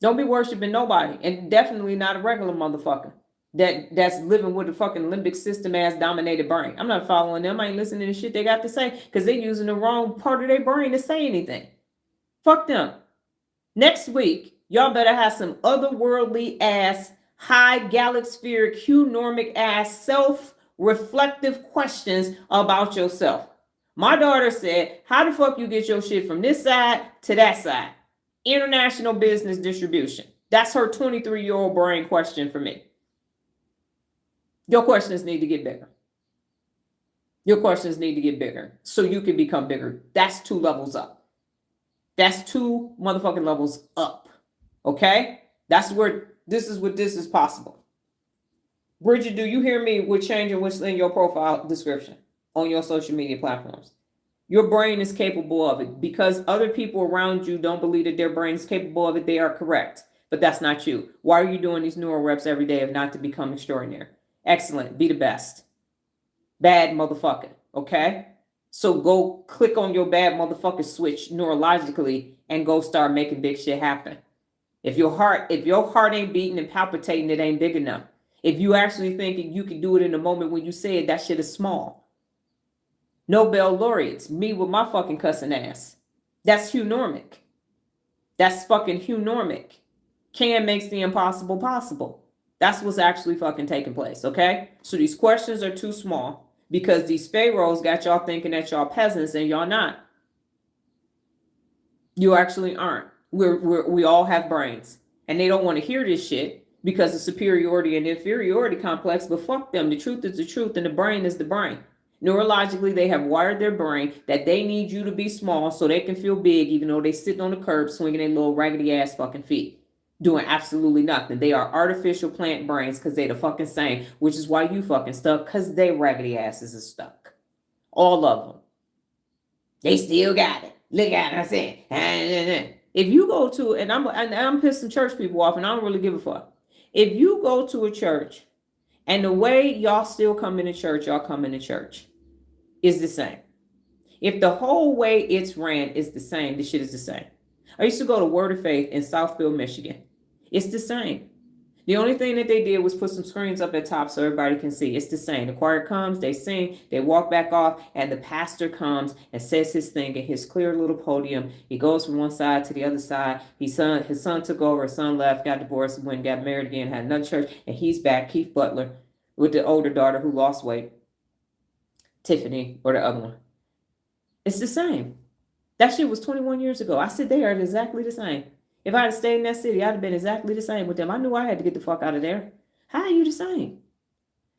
Don't be worshiping nobody, and definitely not a regular motherfucker that's living with a fucking limbic system ass dominated brain. I'm not following them. I ain't listening to shit they got to say because they're using the wrong part of their brain to say anything. Fuck them. Next week, y'all better have some otherworldly ass, high galaxpheric, hunormic ass, self-reflective questions about yourself. My daughter said, how the fuck you get your shit from this side to that side? International business distribution. That's her 23-year-old brain question for me. Your questions need to get bigger. Your questions need to get bigger so you can become bigger. That's 2 levels up. That's 2 motherfucking levels up. Okay? That's where this is possible. Bridget, do you hear me with changing what's in your profile description on your social media platforms? Your brain is capable of it. Because other people around you don't believe that their brain is capable of it, they are correct. But that's not you. Why are you doing these neuro reps every day if not to become extraordinary? Excellent. Be the best. Bad motherfucker. Okay? So go click on your bad motherfucker switch neurologically and go start making big shit happen. If your heart ain't beating and palpitating, it ain't big enough. If you actually thinking you can do it in the moment when you say it, that shit is small. Nobel laureates, me with my fucking cussing ass. That's Hugh Normick. That's fucking Hugh Normick. Can makes the impossible possible. That's what's actually fucking taking place, okay? So these questions are too small because these pharaohs got y'all thinking that y'all peasants and y'all not. You actually aren't. We all have brains. And they don't want to hear this shit because of superiority and inferiority complex, but fuck them. The truth is the truth and the brain is the brain. Neurologically, they have wired their brain that they need you to be small so they can feel big, even though they sitting on the curb swinging their little raggedy ass fucking feet, doing absolutely nothing. They are artificial plant brains because they the fucking same, which is why you fucking stuck, because they raggedy asses are stuck. All of them. They still got it. Look at it. I said, if you go to, and I'm pissing church people off, and I don't really give a fuck. If you go to a church, and the way y'all still come into church, y'all come into church, is the same. If the whole way it's ran is the same, the shit is the same. I used to go to Word of Faith in Southfield, Michigan. It's the same. The only thing that they did was put some screens up at top so everybody can see. It's the same. The choir comes, they sing, they walk back off, and the pastor comes and says his thing at his clear little podium. He goes from one side to the other side. His son took over, his son left, got divorced, went, got married again, had another church, and he's back, Keith Butler, with the older daughter who lost weight, Tiffany, or the other one. It's the same. That shit was 21 years ago. I said they are exactly the same. If I had stayed in that city, I'd have been exactly the same with them. I knew I had to get the fuck out of there. How are you the same?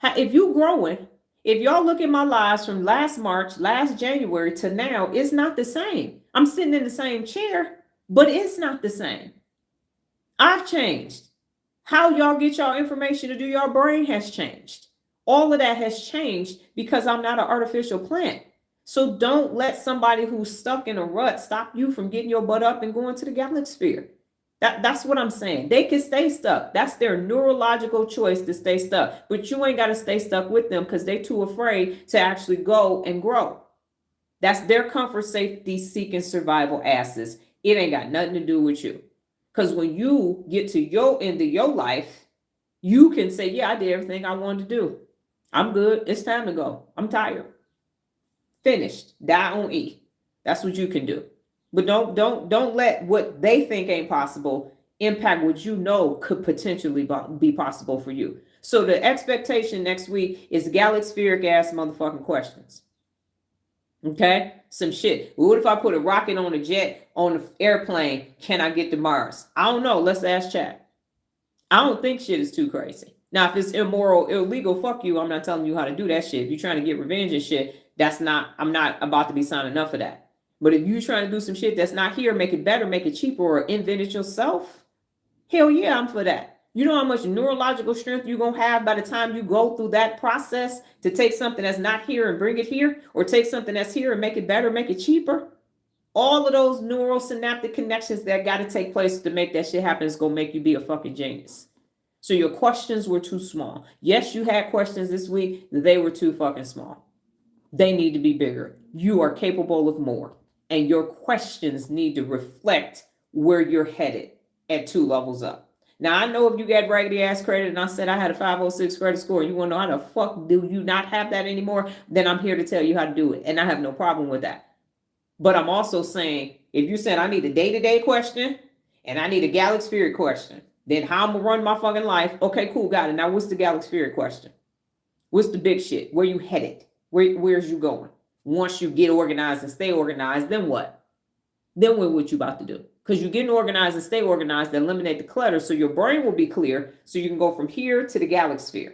If you growing, if y'all look at my lives from last March, last January to now, it's not the same. I'm sitting in the same chair, but it's not the same. I've changed. How y'all get y'all information to do your brain has changed. All of that has changed because I'm not an artificial plant. So don't let somebody who's stuck in a rut stop you from getting your butt up and going to the galaxy. That's what I'm saying. They can stay stuck. That's their neurological choice to stay stuck. But you ain't got to stay stuck with them because they're too afraid to actually go and grow. That's their comfort, safety, seeking, survival asses. It ain't got nothing to do with you. Because when you get to your end of your life, you can say, yeah, I did everything I wanted to do. I'm good. It's time to go. I'm tired. Finished. Die on E. That's what you can do. But don't let what they think ain't possible impact what you know could potentially be possible for you. So the expectation next week is galaxpheric ass motherfucking questions. Okay? Some shit. What if I put a rocket on a jet on an airplane? Can I get to Mars? I don't know. Let's ask chat. I don't think shit is too crazy. Now, if it's immoral, illegal, fuck you. I'm not telling you how to do that shit. If you're trying to get revenge and shit, I'm not about to be signing up for that. But if you're trying to do some shit that's not here, make it better, make it cheaper, or invent it yourself, hell yeah, I'm for that. You know how much neurological strength you're going to have by the time you go through that process to take something that's not here and bring it here, or take something that's here and make it better, make it cheaper? All of those neural synaptic connections that got to take place to make that shit happen is going to make you be a fucking genius. So your questions were too small. Yes, you had questions this week. They were too fucking small. They need to be bigger. You are capable of more. And your questions need to reflect where you're headed at 2 levels up. Now, I know if you got raggedy ass credit and I said I had a 506 credit score, you want to know how the fuck do you not have that anymore? Then I'm here to tell you how to do it. And I have no problem with that. But I'm also saying, if you said I need a day-to-day question and I need a galaxy question, then how I'm going to run my fucking life? Okay, cool, got it. Now, what's the galaxy question? What's the big shit? Where you headed? Where's you going? Once you get organized and stay organized, then what? Then what you about to do? Because you're getting organized and stay organized, eliminate the clutter so your brain will be clear so you can go from here to the galaxy.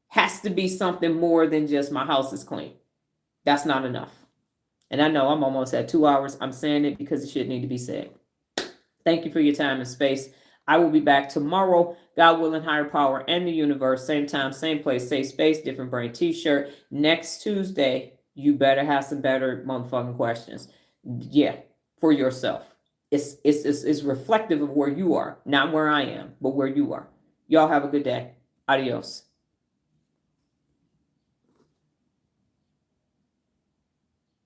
Has to be something more than just my house is clean. That's not enough. And I know I'm almost at 2 hours. I'm saying it because it should need to be said. Thank you for your time and space. I will be back tomorrow, God willing, higher power, and the universe. Same time, same place, safe space, different brain t-shirt. Next Tuesday, you better have some better motherfucking questions. Yeah, for yourself. It's reflective of where you are, not where I am, but where you are. Y'all have a good day. Adios.